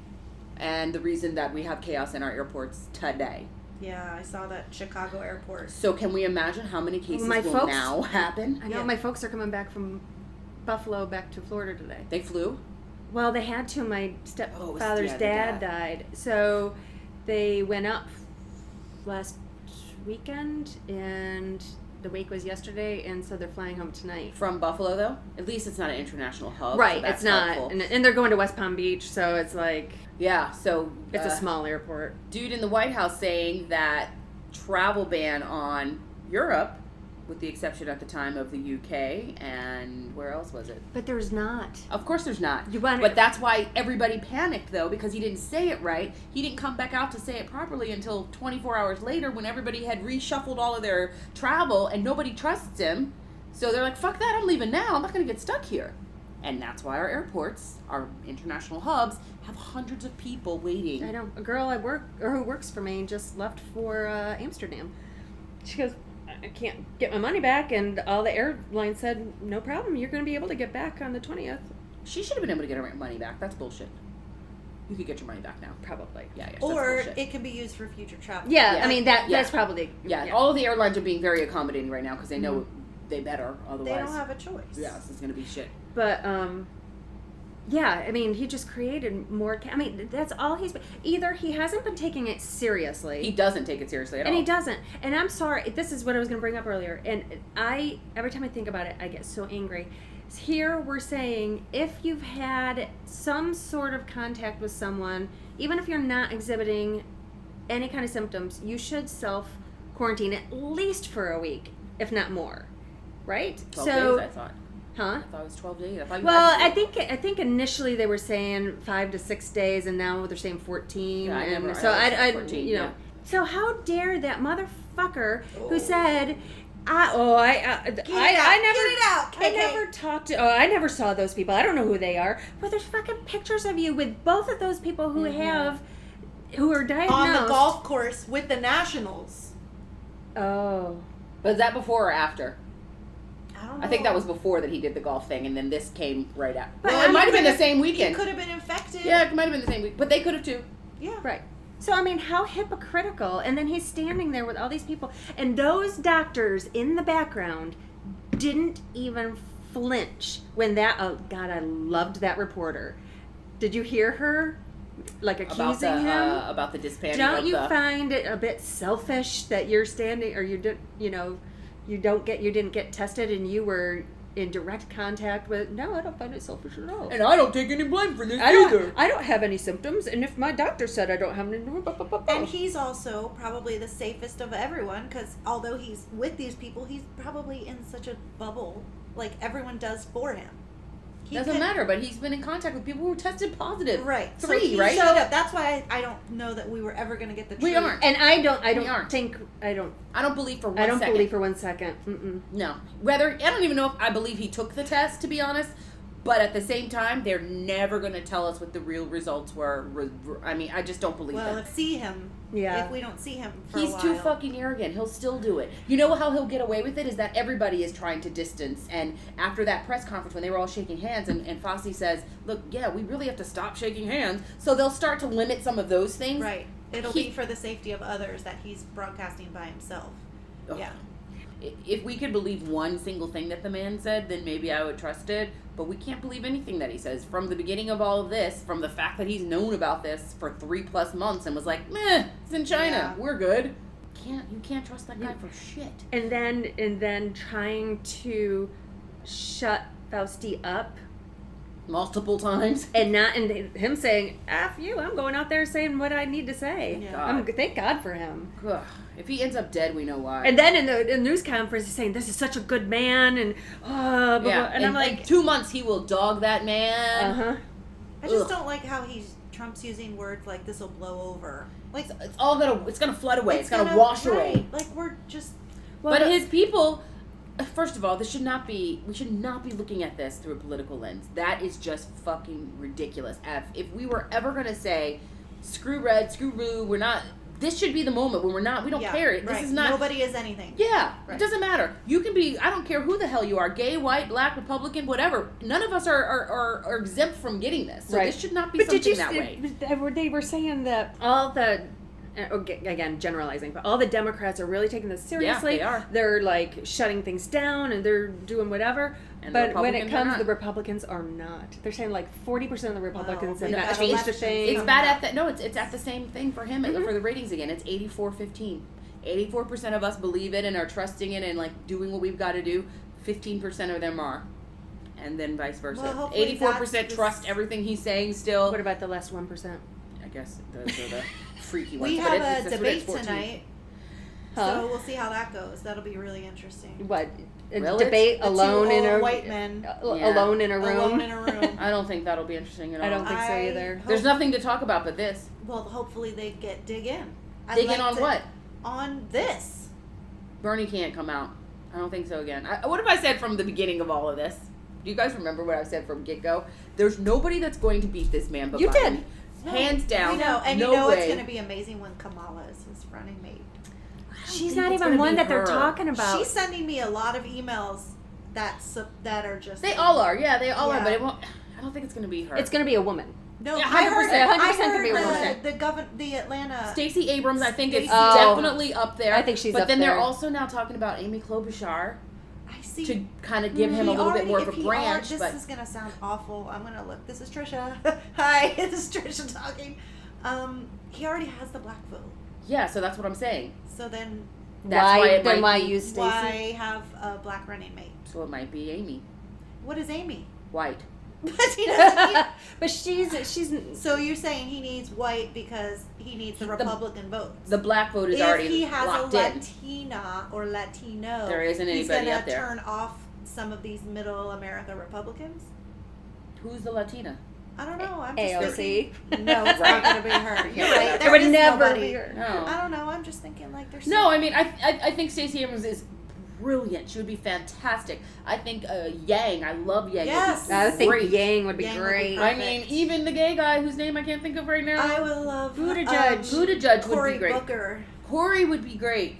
and the reason that we have chaos in our airports today. Yeah, I saw that Chicago airport. So can we imagine how many cases My will folks- now happen? I know Yeah. my folks are coming back from Buffalo back to Florida today. They flew. Well, they had to. My stepfather's the dad dad. died. So they went up last weekend, and the wake was yesterday, and so they're flying home tonight. From Buffalo, though? At least it's not an international hub. so Right, that's it's not. helpful. And they're going to West Palm Beach, so it's like, Yeah, so... it's a small airport. Dude in the White House saying that travel ban on Europe, with the exception at the time of the UK, and where else was it? But there's not. Of course there's not. You want But that's why everybody panicked, though, because he didn't say it right. He didn't come back out to say it properly until 24 hours later when everybody had reshuffled all of their travel and nobody trusts him. So they're like, fuck that, I'm leaving now. I'm not going to get stuck here. And that's why our airports, our international hubs, have hundreds of people waiting. I know. A girl who works for me just left for Amsterdam. She goes, I can't get my money back, and all the airlines said, no problem, you're going to be able to get back on the 20th. She should have been able to get her money back. That's bullshit. You could get your money back now. Probably. Yeah, that's Or bullshit. it can be used for future travel. Yeah, Yeah. I mean, Yeah. that's probably... Yeah, all of the airlines are being very accommodating right now because they know they better. Otherwise, They don't have a choice. yeah, this is gonna be shit. But, yeah, I mean, he just created more... I mean, that's all he's... Either he hasn't been taking it seriously... He doesn't take it seriously at all. And he doesn't. And I'm sorry, this is what I was going to bring up earlier. And every time I think about it, I get so angry. Here we're saying if you've had some sort of contact with someone, even if you're not exhibiting any kind of symptoms, you should self-quarantine at least for a week, if not more. Right? 12 days, I thought. Huh? I thought it was 12 days. I thought you Well, had to I think initially they were saying 5 to 6 days, and now they're saying 14. Yeah, I and never- so I was I 14, you know. yeah. So how dare that motherfucker Oh. who said, I Get it out, I KK. never talked to. Oh, I never saw those people. I don't know who they are. But there's fucking pictures of you with both of those people who who are diagnosed On the golf course with the Nationals. Oh. Was that before or after? I don't know. I think that was before that he did the golf thing, and then this came right after. But Well, I it might have been mean, the same He weekend. could have been infected. Yeah, it might have been the same week, but they could have too. Yeah. Right. So, I mean, how hypocritical. And then he's standing there with all these people. And those doctors in the background didn't even flinch when that... Oh, God, I loved that reporter. Did you hear her, like, accusing him? About the disbanding Don't of you the... find it a bit selfish that you're standing... Or you didn't get tested and you were in direct contact with... No, I don't find it selfish at all. And I don't take any blame for this I either. don't have any symptoms, and if my doctor said I don't have any... And he's also probably the safest of everyone because although he's with these people, he's probably in such a bubble. Like everyone does for him. He Doesn't could- matter, but he's been in contact with people who tested positive. Right. So 3, he right? showed up. That's why I don't know that we were ever going to get the We truth. aren't. And I don't aren't. think... I don't believe for one I don't second. believe for 1 second. Mm-mm. No. I don't even know if I believe he took the test, to be honest. But at the same time, they're never going to tell us what the real results were. I mean, I just don't believe Well, that. if see him, Yeah. if we don't see him for He's a while. too fucking arrogant. He'll still do it. You know how he'll get away with it is that everybody is trying to distance. And after that press conference when they were all shaking hands and Fossey says, look, yeah, we really have to stop shaking hands. So they'll start to limit some of those things. Right. It'll He- be for the safety of others that he's broadcasting by himself. Ugh. Yeah. If we could believe one single thing that the man said, then maybe I would trust it. But we can't believe anything that he says. From the beginning of all of this, from the fact that he's known about this for 3+ months and was like, meh, it's in China. Yeah. We're good. You can't trust that guy for shit. And then trying to shut Fauci up multiple times. And him saying, F you, I'm going out there saying what I need to say. Yeah. Thank God for him. Ugh. If he ends up dead, we know why. And then in the news conference, he's saying, this is such a good man, and blah, blah, yeah. blah. And I'm like, 2 months he will dog that man. uh-huh. I just Ugh. don't like how Trump's using words like this will blow over. Like It's gonna flood away. It's gonna wash away. right, like we're just Well, But his people, first of all, we should not be looking at this through a political lens. That is just fucking ridiculous. If we were ever going to say, screw red, screw blue, this should be the moment when we don't care. This is not. Nobody is anything. Yeah, Right. It doesn't matter. You can be, I don't care who the hell you are, gay, white, black, Republican, whatever. None of us are exempt from getting this. So this should not be something that way. They were saying that all the, again, generalizing, but all the Democrats are really taking this seriously. Yeah, they are. They're like shutting things down and they're doing whatever. And the but when it Republicans are comes, not. the Republicans are not. They're saying like 40% of the Republicans have we've not got changed a elections thing. It's bad at that. No, it's at the same thing for him for the ratings again. It's 84-15. 84% of us believe it and are trusting it and like doing what we've got to do. 15% of them are, and then vice versa. Well, hopefully 84% that's trust everything he's saying still. What about the last 1%? I guess those are the freaky ones. We but have that's a what debate it's 14. tonight, Huh? so we'll see how that goes. That'll be really interesting. What? A Really? debate The two alone in old a white men alone in a room. alone in a room. I don't think that'll be interesting at all. I don't think so either. There's nothing to talk about but this. Well, hopefully they dig in. Dig in on what? On this. Bernie can't come out. I don't think so again. What have I said from the beginning of all of this? Do you guys remember what I said from get-go? There's nobody that's going to beat this man but You Biden. did. Hands down. We know, and no you know way. it's going to be amazing when Kamala is his running mate. She's think not it's even gonna one be that they're her. talking about. She's sending me a lot of emails that are just. They all are. Yeah, they all are. Yeah. But it won't. I don't think it's going to be her. It's going to be a woman. No, Yeah, I 100%, heard. 100% I could be a heard woman. the Atlanta. Stacey Abrams, I think, is Stacey- definitely up there. I think she's but up then there. they're also now talking about Amy Klobuchar I see. to kind of give him He a little bit already- more of if a he branch. this But is gonna sound awful. I'm gonna look. This is Trisha. Hi, this is Trisha talking. He already has the black vote. yeah, so that's what I'm saying. So then That's why it might why be- use Stacey? why have a black running mate? So it might be Amy What is Amy? White. But he doesn't need- But she's So you're saying he needs white because he needs the Republican votes. The black vote is if already he has locked a in. Latina or Latino, There isn't he's anybody gonna up there. turn off some of these middle America Republicans. Who's the Latina? I don't know. I'm just AOC. thinking. No, it's Right. not going to be her. You're right. It There would is never nobody. be her. No. I don't know. I'm just thinking like there's. No, I mean, I think Stacey Abrams is brilliant. She would be fantastic. I think Yang, I love Yang. Yes. Would be I think great. Yang would be Yang would be great. I mean, even the gay guy whose name I can't think of right now. I would love Buttigieg would Cory be great. Booker. Corey would be great,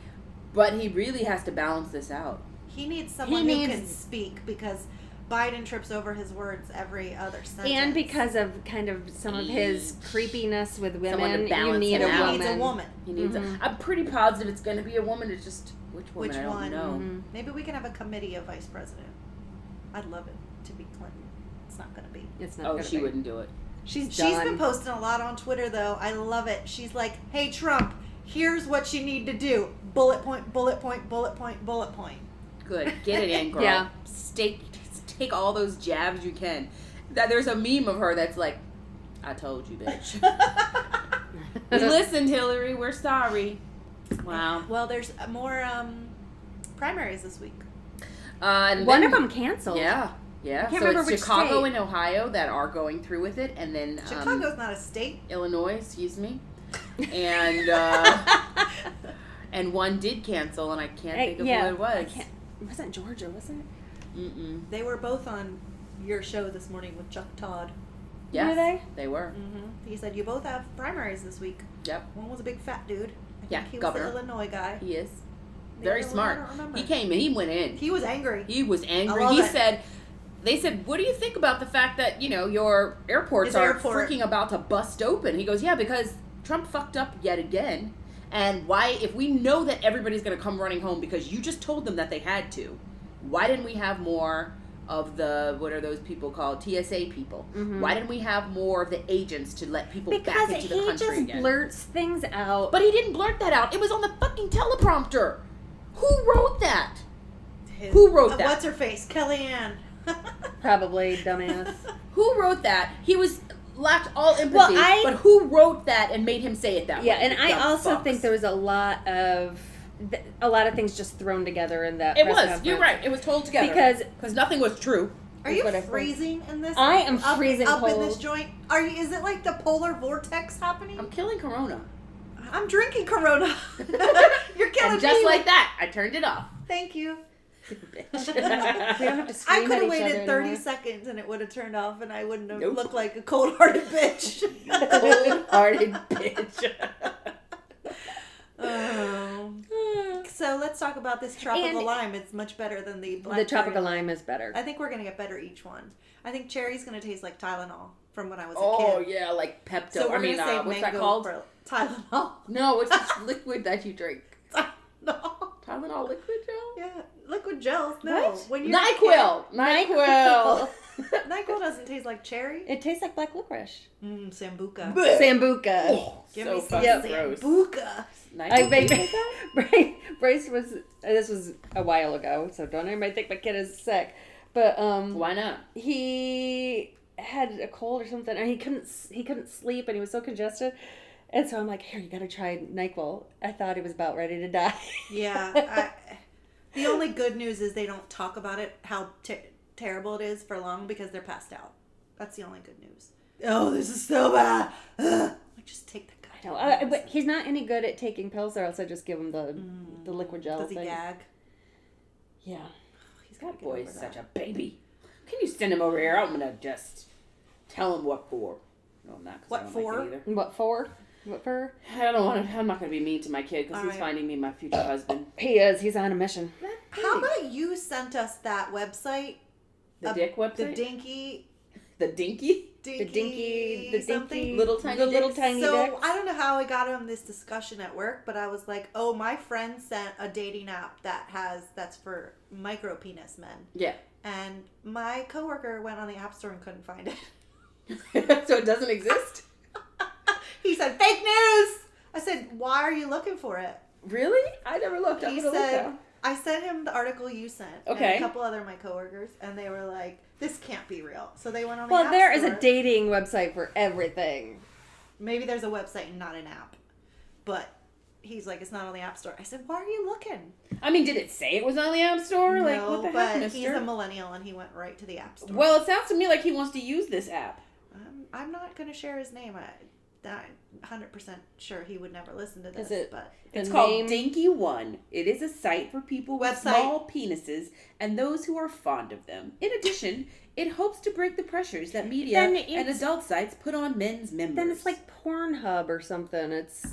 but he really has to balance this out. He needs someone He who needs- can speak because Biden trips over his words every other sentence. And because of kind of some of his creepiness with Someone to women, you balance need it a out. woman. he needs a woman. He needs. Mhm. I'm pretty positive it's going to be a woman. It's just which woman? Which I don't one? know. Mhm. Maybe we can have a committee of vice president. I'd love it to be Clinton. It's not going to be. It's not Oh, gonna she be. wouldn't do it. She's She's done. been posting a lot on Twitter, though. I love it. She's like, hey, Trump, here's what you need to do. Bullet point, bullet point, bullet point, bullet point. Good. Get it in, girl. Yeah. Take all those jabs you can. There's a meme of her that's like, I told you, bitch. We listened, Hillary. We're sorry. Wow. Well, there's more primaries this week. And One then- of them canceled. Yeah. Yeah. I can't So remember it's which Chicago state. and Ohio that are going through with it, and then Chicago's not a state. Illinois, excuse me, and and one did cancel, and I can't think of yeah, who it was. I can't, it wasn't Georgia, was it? Mm-mm. They were both on your show this morning with Chuck Todd. Yes, Were they? They were. Mm-hmm. He said, you both have primaries this week. Yep. One was a big fat dude. I Yeah, think he governor. was the Illinois guy. He is The very other one, I smart. don't remember. He came and he went in. He was angry. He was angry. I love He it. said, they said, what do you think about the fact that, your airports His are airport. freaking about to bust open? He goes, yeah, because Trump fucked up yet again. And why, if we know that everybody's going to come running home because you just told them that they had to, why didn't we have more of the, what are those people called? TSA people. Mhm. Why didn't we have more of the agents to let people Because back into the he country just again? blurts things out. But he didn't blurt that out. It was on the fucking teleprompter. Who wrote that? His- Who wrote that? What's her face? Kellyanne. Probably dumbass. Who wrote that? He lacked all empathy. Well, but who wrote that and made him say it that way? Yeah, and I Dumb also fucks. think there was a lot of things just thrown together in that. It press was. conference. You're right. It was told together Because nothing was true. Are you freezing in this? I am freezing up in cold. this joint. Are you? Is it like the polar vortex happening? I'm killing Corona. I'm drinking Corona. You're killing And just me. like that, I turned it off. Thank you. We don't have to scream I could at have each waited other 30 anymore. seconds and it would have turned off, and I wouldn't have Nope. looked like a cold-hearted bitch. Cold-hearted bitch. So let's talk about this tropical And- lime. It's much better than the black The tropical cherry. lime is better. I think we're gonna get better each one. I think cherry's gonna taste like Tylenol from when I was a Oh kid. yeah, like Pepto. So we're gonna say what's mango that called? for Tylenol. No, what's this liquid that you drink? Tylenol. Tylenol liquid gel? Yeah, liquid gels. No, What? when you're NyQuil. NyQuil. NyQuil doesn't taste like cherry. It tastes like black licorice. Sambuca. Sambuca. Oh, Give so me some fucking gross. Sambuca. I NyQuil made tastes like that? Bryce was. This was a while ago, so don't anybody think my kid is sick. But Why not? he had a cold or something, and he couldn't sleep, and he was so congested. And so I'm like, here, you gotta try NyQuil. I thought he was about ready to die. Yeah. The only good news is they don't talk about it, how terrible it is for long, because they're passed out. That's the only good news. Oh, this is so bad. Like, just take the No, goddamn but he's not any good at taking pills, or else I just give him the liquid gel Does he thing. gag? Yeah. He's got That boy is such a baby. Can you send him over here? I'm gonna just tell him what for. No, I'm not. 'Cause What I don't for? Like it either. What for? What for? I don't want to. I'm not gonna be mean to my kid because All he's right. finding me my future husband. He is. He's on a mission. How about you sent us that website? The dick website? The dinky. The dinky? The something? dinky, Little tiny the little dicks? tiny So dicks. I don't know how I got on this discussion at work, but I was like, "Oh, my friend sent a dating app that's for micro penis men," Yeah. and my coworker went on the app store and couldn't find it. So it doesn't exist? He said, "Fake news." I said, "Why are you looking for it?" Really? I never looked. I'm He gonna look said, now. "I sent him the article you sent, and Okay. a couple other of my coworkers, and they were like, this can't be real." So they went on the Well, app there is store. a dating website for everything. Maybe there's a website and not an app, but he's like, "It's not on the app store." I said, "Why are you looking?" I mean, did it say it was on the App Store? Like, No, what the but heck, mister? he's a millennial and he went right to the app store. Well, it sounds to me like he wants to use this app. I'm not going to share his name. I'm 100% sure he would never listen to this. Is it- But It's The called name- Dinky One. It is a site for people with Website. small penises and those who are fond of them. In addition, it hopes to break the pressures that media Then and it's- adult sites put on men's members. Then it's like Pornhub or something. It's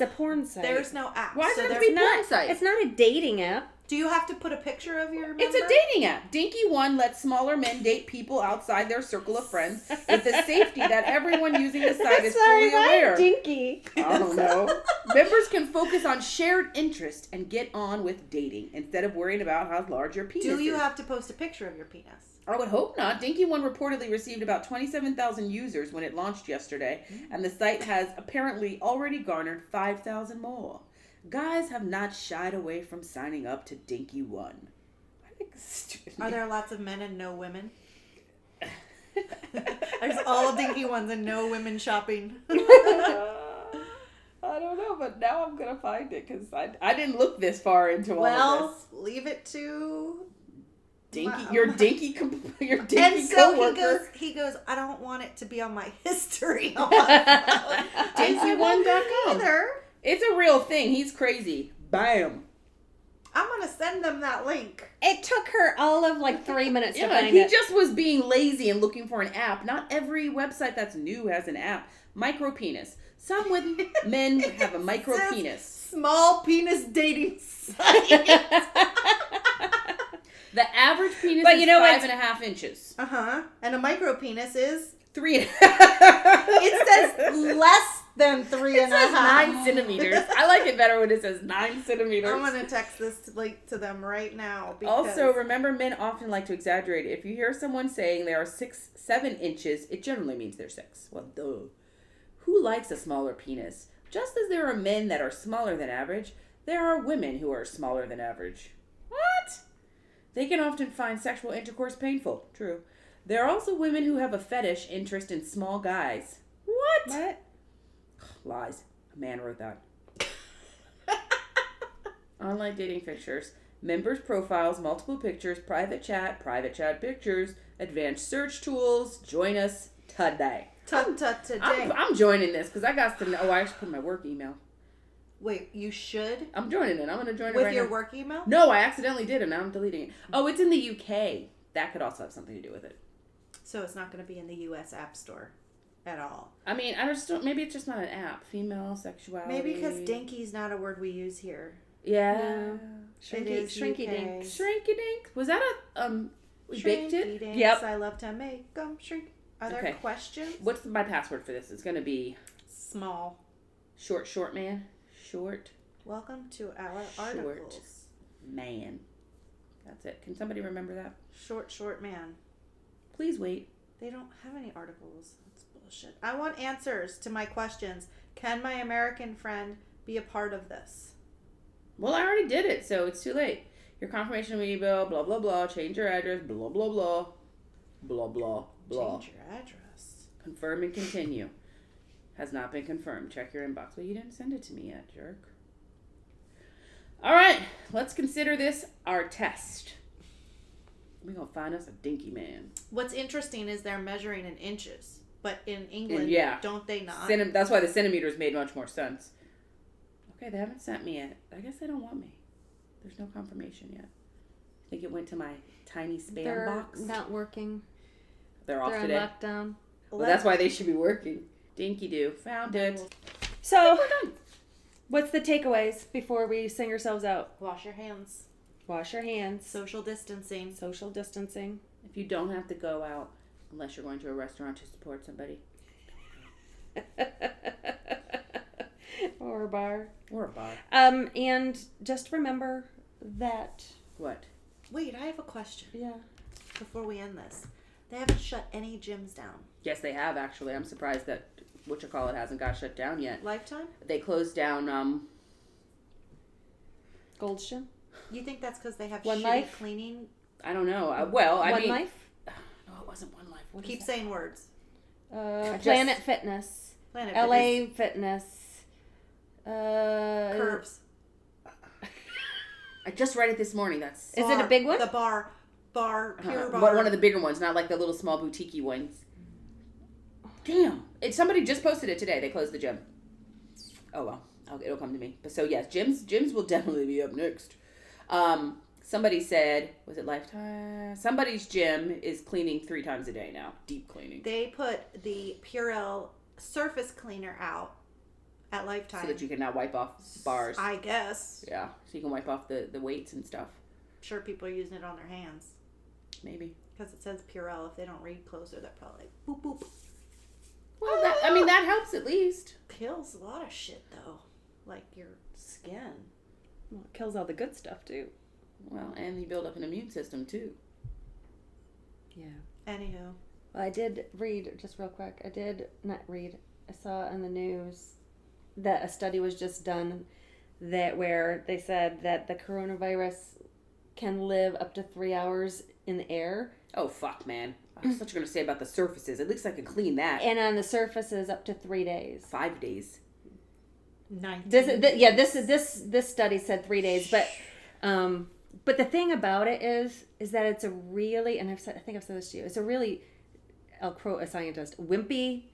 a porn site. there's no app. Why so does it there's be porn site? It's not a dating app. Do you have to put a picture of your member? It's a dating app. Dinky One lets smaller men date people outside their circle of friends with the safety that everyone using the site is fully aware. Dinky. I don't know. Members can focus on shared interest and get on with dating instead of worrying about how large your penis Do you is. have to post a picture of your penis? I would hope not. Dinky One reportedly received about 27,000 users when it launched yesterday, and the site has apparently already garnered 5,000 more. Guys have not shied away from signing up to Dinky One. I think this is stupid. Are there lots of men and no women? There's all dinky ones and no women shopping. I don't know, but now I'm gonna find it because I didn't look this far into all of Well, this. leave it to Dinky, my- your dinky And coworker. so he goes, "I don't want it to be on my history on my phone." Dinky1.com. Either. It's a real thing. He's crazy. Bam. I'm gonna send them that link. It took her all of like 3 minutes to Yeah, find he it. just was being lazy and looking for an app. Not every website that's new has an app. Micro penis. Some with men have a micro says- penis. Small penis dating site. The average penis But is you know what's- 5.5 inches. And a micro penis is. 3.5. It says less than 3 It and a says half. 9 centimeters. I like it better when it says 9 centimeters. I'm gonna text this link to them right now. Because Also, remember, men often like to exaggerate. If you hear someone saying they are 7 inches, it generally means they're 6. Well, duh. Who likes a smaller penis? Just as there are men that are smaller than average, there are women who are smaller than average. What? They can often find sexual intercourse painful. True. There are also women who have a fetish interest in small guys. What? Lies. A man wrote that. Online dating pictures. Members' profiles, multiple pictures, private chat pictures, advanced search tools. Join us today. Today. I'm joining this because I got to know. Oh, I should put my work email. Wait, you should? I'm joining it. I'm going to join it With right your now. work email? No, I accidentally did, and now I'm deleting it. Oh, it's in the UK. That could also have something to do with it. So it's not going to be in the U.S. App Store at all. I mean, I just don't. Maybe it's just not an app. Female sexuality. Maybe because dinky's not a word we use here. Yeah. No. It is Shrinky UK. dink. Shrinky dink. Was that a we baked it? Dinks, Yep. I love to make them shrink. Are there Okay. questions? What's my password for this? It's gonna be Small. short man. Short Welcome to our articles. man. That's it. Can somebody remember that? Short man. Please wait. They don't have any articles. That's bullshit. I want answers to my questions. Can my American friend be a part of this? Well, I already did it, so it's too late. Your confirmation email, blah blah blah. Change your address, blah blah blah. Blah blah blah. Change your address. Confirm and continue. Has not been confirmed. Check your inbox. Well, you didn't send it to me yet, jerk. All right, let's consider this our test. We're going to find us a dinky man. What's interesting is they're measuring in inches, but in England, And yeah. don't they not? That's why the centimeters made much more sense. Okay, they haven't sent me yet. I guess they don't want me. There's no confirmation yet. I think it went to my tiny spam They're box. not working. They're off They're today. on lockdown. Well, that's why they should be working. Dinky doo. Found it. So, We're done. what's the takeaways before we sing ourselves out? Wash your hands. Wash your hands. Social distancing. Social distancing. If you don't have to go out, unless you're going to a restaurant to support somebody. Or a bar. Or a bar. And just remember that. What? Wait, I have a question Yeah. before we end this. They haven't shut any gyms down. Yes, they have, actually. I'm surprised that whatchamacallit hasn't got shut down yet. Lifetime? They closed down, Gold's Gym. You think that's because they have One shitty Life? cleaning? I don't know. I One mean... Life. No, it wasn't One Life. What is Keep that? saying words. Planet Fitness. Planet LA Fitness. Curves. I just read it this morning. That's... Is it a big one? The bar, pure bar. But one of the bigger ones, not like the little small boutique-y ones. Damn. Somebody just posted it today. They closed the gym. Oh, well. It'll come to me. But so, yes, gyms will definitely be up next. Somebody said, was it Lifetime? Somebody's gym is cleaning 3 times a day now. Deep cleaning. They put the Purell surface cleaner out at Lifetime. So that you can now wipe off bars. I guess. Yeah. So you can wipe off the weights and stuff. I'm sure people are using it on their hands. Maybe. Because it says Purell. If they don't read closer, they're probably like, boop, boop. Well, that helps at least. Kills a lot of shit, though. Like your skin. Well, it kills all the good stuff, too. Well, and you build up an immune system, too. Yeah. Anywho. Well, I did read, just real quick, I saw in the news that a study was just done where they said that the coronavirus can live up to 3 hours in the air. Oh, fuck, man. I was what you're going to say about the surfaces. At least I can clean that. And on the surfaces up to 3 days. 5 days. 19. This study said 3 days, but the thing about it is that it's a really, and I think I've said this to you, it's a really, I'll quote a scientist, wimpy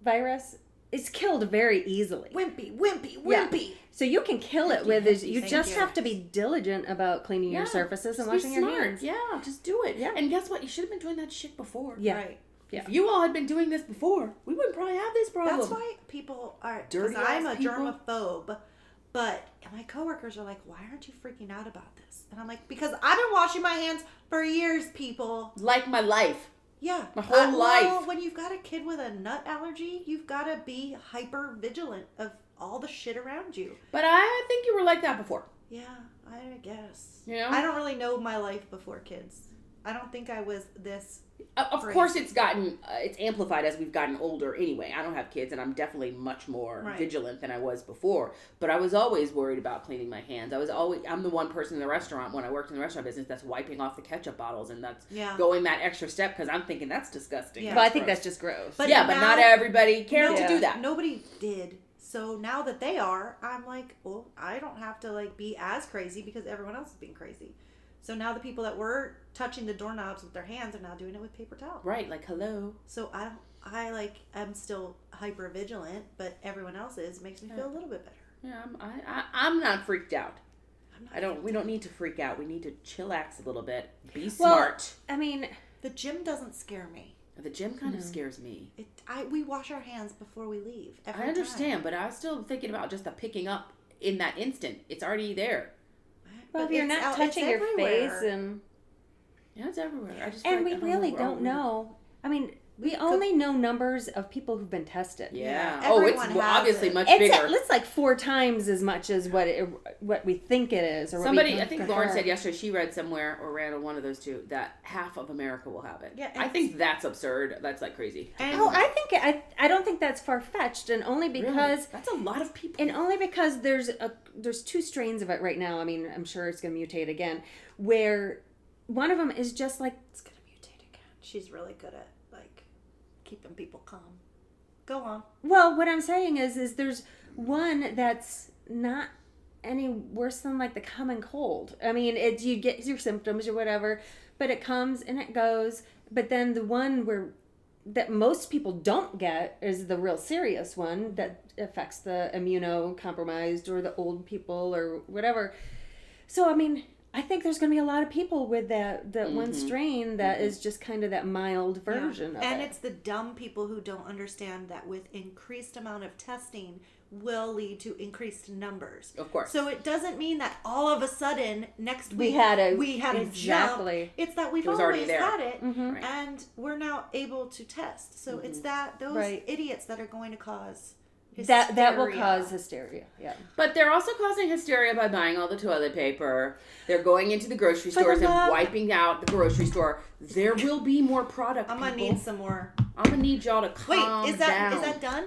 virus. It's killed very easily. Wimpy. Yeah. So you can kill it with you Thank just you. have to be diligent about cleaning your surfaces and Just washing be your smart. hands. Yeah, just do it. Yeah. And guess what? You should have been doing that shit before. Yeah. Right. Yeah. If you all had been doing this before, we wouldn't probably have this problem. That's why people are, Dirty because I'm a ass people. germaphobe, but my coworkers are like, why aren't you freaking out about this? And I'm like, because I've been washing my hands for years, people. Like my life. Yeah. My whole life. Well, when you've got a kid with a nut allergy, you've got to be hyper vigilant of all the shit around you. But I think you were like that before. Yeah, I guess. You know? I don't really know my life before kids. I don't think I was this. Of Great. course, it's amplified as we've gotten older anyway. I don't have kids, and I'm definitely much more Right. vigilant than I was before. But I was always worried about cleaning my hands. I'm the one person in the restaurant when I worked in the restaurant business that's wiping off the ketchup bottles, and that's going that extra step because I'm thinking that's disgusting. Yeah. Well, I think that's just gross. But But now- not everybody cared to do that. Nobody did. So now that they are, I'm like, well, I don't have to like be as crazy because everyone else is being crazy. So now the people that were touching the doorknobs with their hands are now doing it with paper towel. Right, like hello. So I'm still hyper vigilant, but everyone else makes me feel a little bit better. Yeah, I'm not freaked out. I'm not We don't need to freak out. We need to chillax a little bit. Be Well, smart. I mean, The gym doesn't scare me. The gym kind of scares me. We wash our hands before we leave. Every I understand, but I was still thinking about just the picking up in that instant. It's already there. well, But if you're it's not out- it's touching your everywhere. face and Yeah, it's everywhere. I just feel and like we really we're don't all- know. I mean, we only know numbers of people who've been tested. Yeah. Yeah, Oh, it's everyone has obviously it. much It's bigger. it's like 4 times as much as what we think it is. Or what Somebody, we I think prefer. Lauren said yesterday, she read somewhere or ran on one of those two that half of America will have it. Yeah, I think that's absurd. That's like crazy. And Oh, I don't think that's far fetched, and only because Really? That's a lot of people. there's 2 strains of it right now. I mean, I'm sure it's going to mutate again. Where one of them is just like it's gonna mutate again. She's really good at like keeping people calm. Go on. well, what I'm saying is there's one that's not any worse than like the common cold. I mean, you get your symptoms or whatever, but it comes and it goes. But then the one that most people don't get is the real serious one that affects the immunocompromised or the old people or whatever. So, I mean, I think there's going to be a lot of people with that one strain that is just kind of that mild version of it. And it's the dumb people who don't understand that with increased amount of testing will lead to increased numbers. Of course. So it doesn't mean that all of a sudden next We week had a- jump. exactly. It's that we've It was already always there. had it, Right. and we're now able to test. So it's those Right. idiots that are going to cause hysteria. that will cause hysteria. Yeah. But they're also causing hysteria by buying all the toilet paper. They're going into the grocery For the stores and love- wiping out the grocery store. There will be more product. I'm gonna people. need some more. I'm gonna need y'all to calm Wait, is down. that done?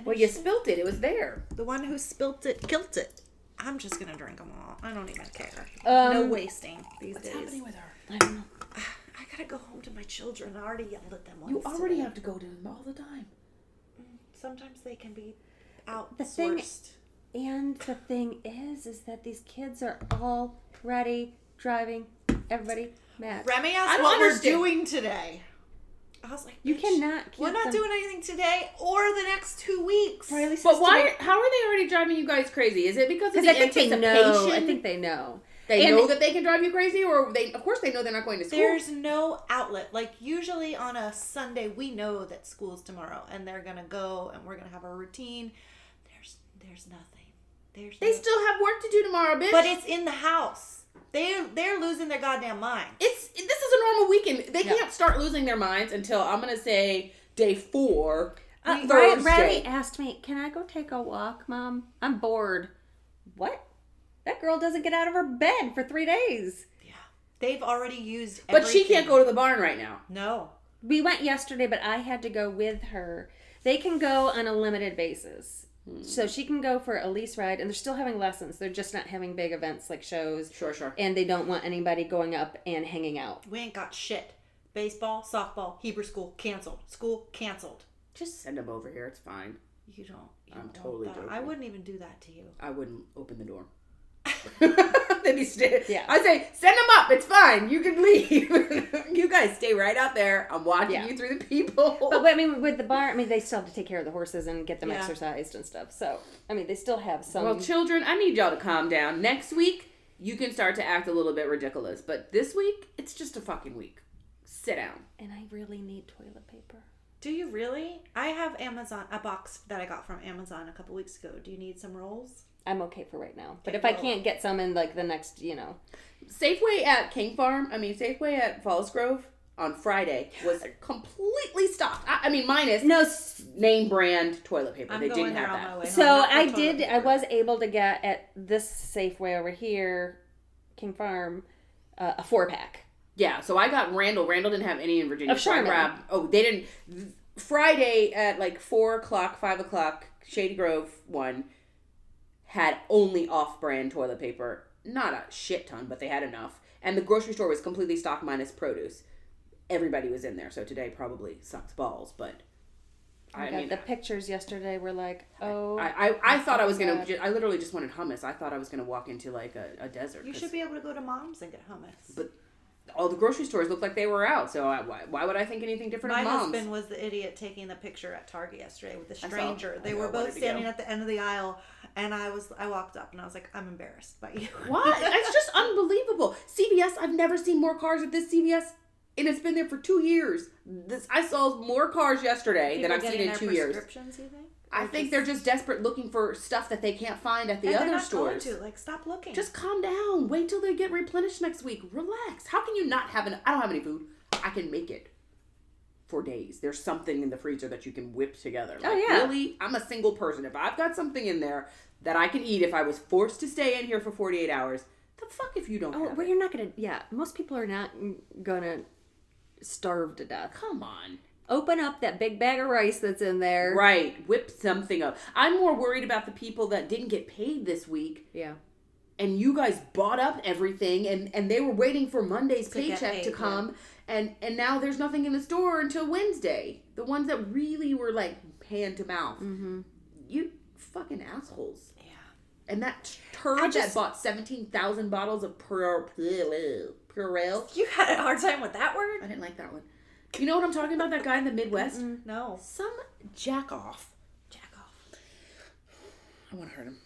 Well, you spilt it. It was there. The one who spilt it killed it. I'm just gonna drink them all. I don't even care. Um, No wasting these What's days. happening with her? I don't know. I gotta go home to my children. I already yelled at them once. You already today. have to go to them all the time. Sometimes they can be outsourced. The thing- And the thing is that these kids are already driving everybody mad. Remy I asked don't what understand. we're doing today. I was like, You "Bitch, cannot keep We're not them- doing anything today or the next 2 weeks. Riley says But to why? me- How are they already driving you guys crazy? Is it because of Because the I think they anticipation? know. I think they know. They And- know that they can drive you crazy, or they, of course, they know they're not going to school. There's no outlet. Like usually on a Sunday, we know that school's tomorrow, and they're gonna go, and we're gonna have a routine. There's nothing. They no- still have work to do tomorrow, bitch. But it's in the house. They're losing their goddamn mind. This is a normal weekend. They Yeah. can't start losing their minds until I'm gonna say day 4. Riley Thursday. asked me, "Can I go take a walk, Mom? I'm bored." What? That girl doesn't get out of her bed for 3 days. Yeah, they've already used. But she everything. can't go to the barn right now. No. We went yesterday, but I had to go with her. They can go on a limited basis. So she can go for a lease ride, and they're still having lessons. They're just not having big events like shows. Sure. And they don't want anybody going up and hanging out. We ain't got shit. Baseball, softball, Hebrew school canceled. School canceled. Just send them over here. It's fine. You don't. I'm want totally that. joking. I wouldn't even do that to you. I wouldn't open the door. They'd be Yeah. I'd say, send them up. It's fine. You can leave. You guys stay right out there. I'm watching Yeah. you through the people. But I mean, with the barn, I mean, they still have to take care of the horses and get them Yeah. exercised and stuff. So, I mean, they still have some. Well, children, I need y'all to calm down. Next week, you can start to act a little bit ridiculous. But this week, it's just a fucking week. Sit down. And I really need toilet paper. Do you really? I have a box that I got from Amazon a couple weeks ago. Do you need some rolls? I'm okay for right now. But Okay, if I well- can't get some in like the next, Safeway at Falls Grove on Friday was completely stocked. I mean, minus name brand toilet paper. I'm they going didn't there have on that. my way home. So Not for I toilet I paper. was able to get at this Safeway over here, King Farm, a 4-pack. Yeah, so I got Randall. Randall didn't have any in Virginia. Of so I Sherman. grabbed. Oh, they didn't. Friday at like 4 o'clock, 5 o'clock, Shady Grove one had only off-brand toilet paper. Not a shit ton, but they had enough. And the grocery store was completely stocked minus produce. Everybody was in there, so today probably sucks balls, but I mean, the pictures yesterday were like, oh. I thought I was God. gonna. I literally just wanted hummus. I thought I was gonna walk into like a desert. You should be able to go to Mom's and get hummus. But all the grocery stores looked like they were out, so why would I think anything different My of Mom's? husband was the idiot taking the picture at Target yesterday with the I saw. stranger. They I were wanted both to standing go. at the end of the aisle, and I walked up and I was like, I'm embarrassed by you. What? It's just unbelievable. CVS, I've never seen more cars at this CVS, and it's been there for 2 years. I saw more cars yesterday than I've seen in 2 years. Prescriptions, you think? I think they're just desperate looking for stuff that they can't find at the and other they're not stores. Going to. Like, stop looking. Just calm down. Wait till they get replenished next week. Relax. How can you not have I don't have any food. I can make it for days. There's something in the freezer that you can whip together. Like, oh, yeah. Really? I'm a single person. If I've got something in there that I can eat if I was forced to stay in here for 48 hours, the fuck if you don't have well, it? you're not going to, most people are not going to starve to death. Come on. Open up that big bag of rice that's in there. Right. Whip something up. I'm more worried about the people that didn't get paid this week. Yeah. And you guys bought up everything, and they were waiting for Monday's To get paycheck paid, to come, and now there's nothing in the store until Wednesday. The ones that really were like hand to mouth. Mm-hmm. You fucking assholes. Yeah. And that turd that bought 17,000 bottles of Purell. You had a hard time with that word? I didn't like that one. You know what I'm talking about? That guy in the Midwest? No. Some jack off. Jack off. I want to hurt him.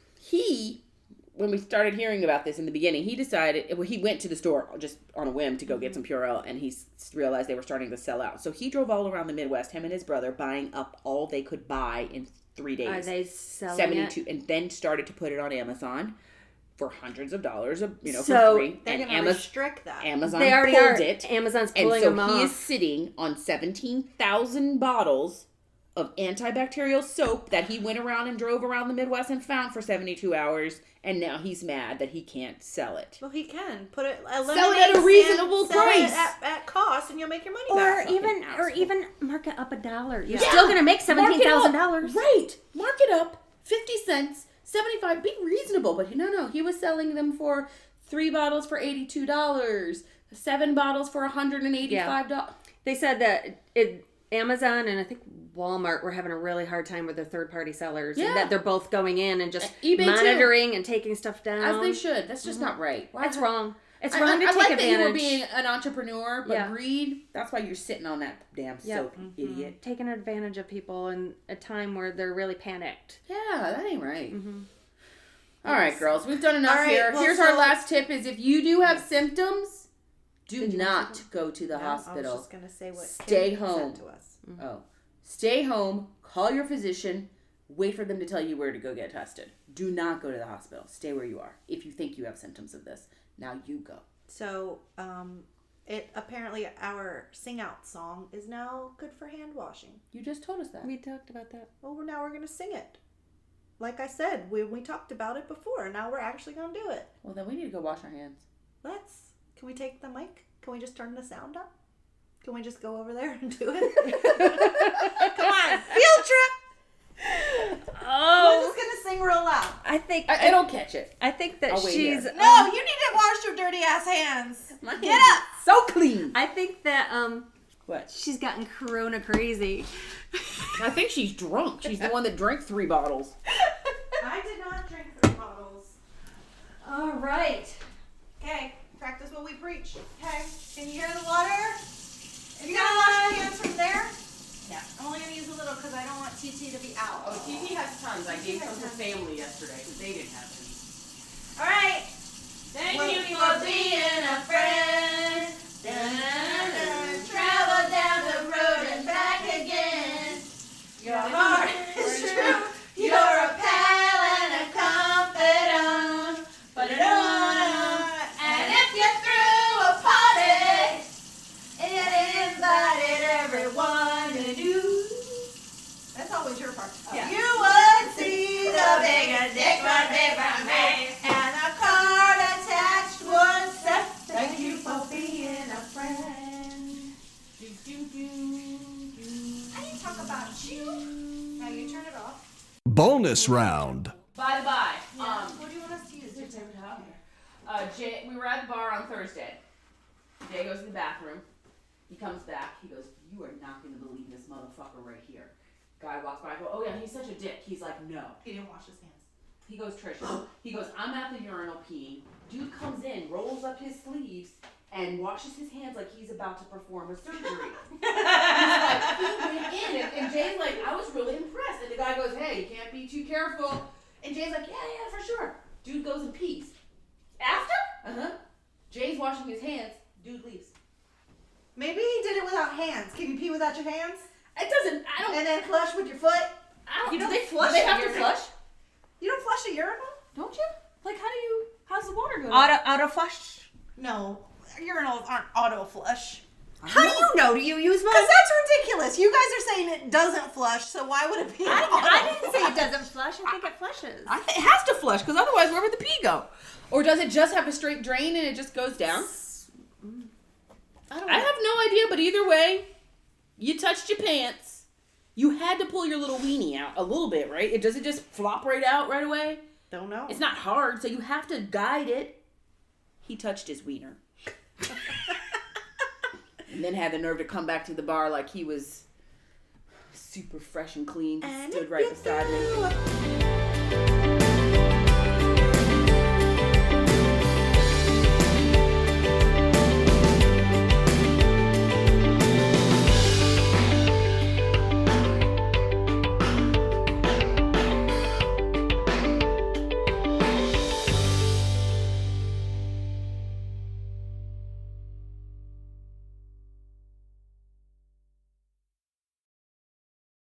When we started hearing about this in the beginning, he decided, he went to the store just on a whim to go get some Purell, and he realized they were starting to sell out. So he drove all around the Midwest, him and his brother, buying up all they could buy in 3 days. Are they selling 72, it? and then started to put it on Amazon for hundreds of dollars, So, for free. They're And going to restrict that. Amazon They already pulled are. it. Amazon's And pulling so them he off. is sitting on 17,000 bottles of antibacterial soap that he went around and drove around the Midwest and found for 72 hours, and now he's mad that he can't sell it. Well, he can put it. Sell it at a reasonable price. Sell it at cost, and you'll make your money Or back. even mark it up $1. You're Yeah. still gonna make Mark it up. $17,000. Right. Mark it up. 50 cents. 75. Be reasonable. But no. He was selling them for 3 bottles for $82. 7 bottles for $185. They said that Amazon and I think Walmart were having a really hard time with their third-party sellers. Yeah. And that they're both going in and just eBay monitoring and taking stuff down. As they should. That's just not right. Why That's wrong. It's I wrong to take like advantage. that you were being an entrepreneur, but Yeah. greed, that's why you're sitting on that damn soap, you idiot. Taking advantage of people in a time where they're really panicked. Yeah, that ain't right. All right, girls, we've done enough All right, here. well, Here's so- our last tip is if you do have symptoms, do Did you not go to the No, hospital. I was just going to say what Stay Kim home. sent to us. Oh. Stay home, call your physician, wait for them to tell you where to go get tested. Do not go to the hospital. Stay where you are if you think you have symptoms of this. Now you go. So, it apparently our sing out song is now good for hand washing. You just told us that. We talked about that. Well, now we're going to sing it. Like I said, we talked about it before. Now we're actually going to do it. Well, then we need to go wash our hands. Can we take the mic? Can we just turn the sound up? Can we just go over there and do it? Come on, field trip. Oh, We're just gonna sing real loud. I think I don't catch it. I think that I'll wait she's here. No, you need to wash your dirty ass hands. My Get hands up. So clean. I think that What? she's gotten corona crazy. I think she's drunk. She's the one that drank 3 bottles. I did not drink 3 bottles. All right. Okay, practice what we preach. Okay, can you hear the water? You gotta wash your hands from there. Yeah, I'm only gonna use a little because I don't want TT to be out. Oh, TT has tons. I gave some to family yesterday because they didn't have any. All right. Thank Well, you for being a friend. Travel down the road and back again. Your heart is true. You're a pal and a confidant. Put it on. And if you threw a party and invited everyone to do. That's always your part. Yeah. You would see the bigger dick run big from me. And a card attached would bonus round. By the by, What do you want us to use? Jay, we were at the bar on Thursday. Jay goes to the bathroom. He comes back. He goes, "You are not going to believe this motherfucker right here." Guy walks by. I go, "Oh yeah, he's such a dick." He's like, "No." He didn't wash his hands. He goes, "Trisha." He goes, "I'm at the urinal peeing." Dude comes in, rolls up his sleeves, and washes his hands like he's about to perform a surgery. He's like, he went in, and Jay's like, I was really impressed. And the guy goes, "Hey, you can't be too careful." And Jay's like, yeah, for sure. Dude goes and pees. After? Jay's washing his hands. Dude leaves. Maybe he did it without hands. Can you pee without your hands? It doesn't, I don't, And then flush with your foot? you know, do they flush do they a have to urinal? flush? You don't flush a urinal? Don't you? Like, how's the water going? Auto flush. No. Urinals aren't auto flush. How do you know? Do you use Because mine? that's ridiculous. You guys are saying it doesn't flush, so why would it be I didn't say it doesn't flush. I think it flushes. It has to flush, because otherwise where would the pee go? Or does it just have a straight drain and it just goes down? I have no idea, but either way, you touched your pants. You had to pull your little weenie out a little bit, right? Does it just flop right out right away? Don't know. It's not hard, so you have to guide it. He touched his wiener. And then had the nerve to come back to the bar like he was super fresh and clean. Stood right beside me.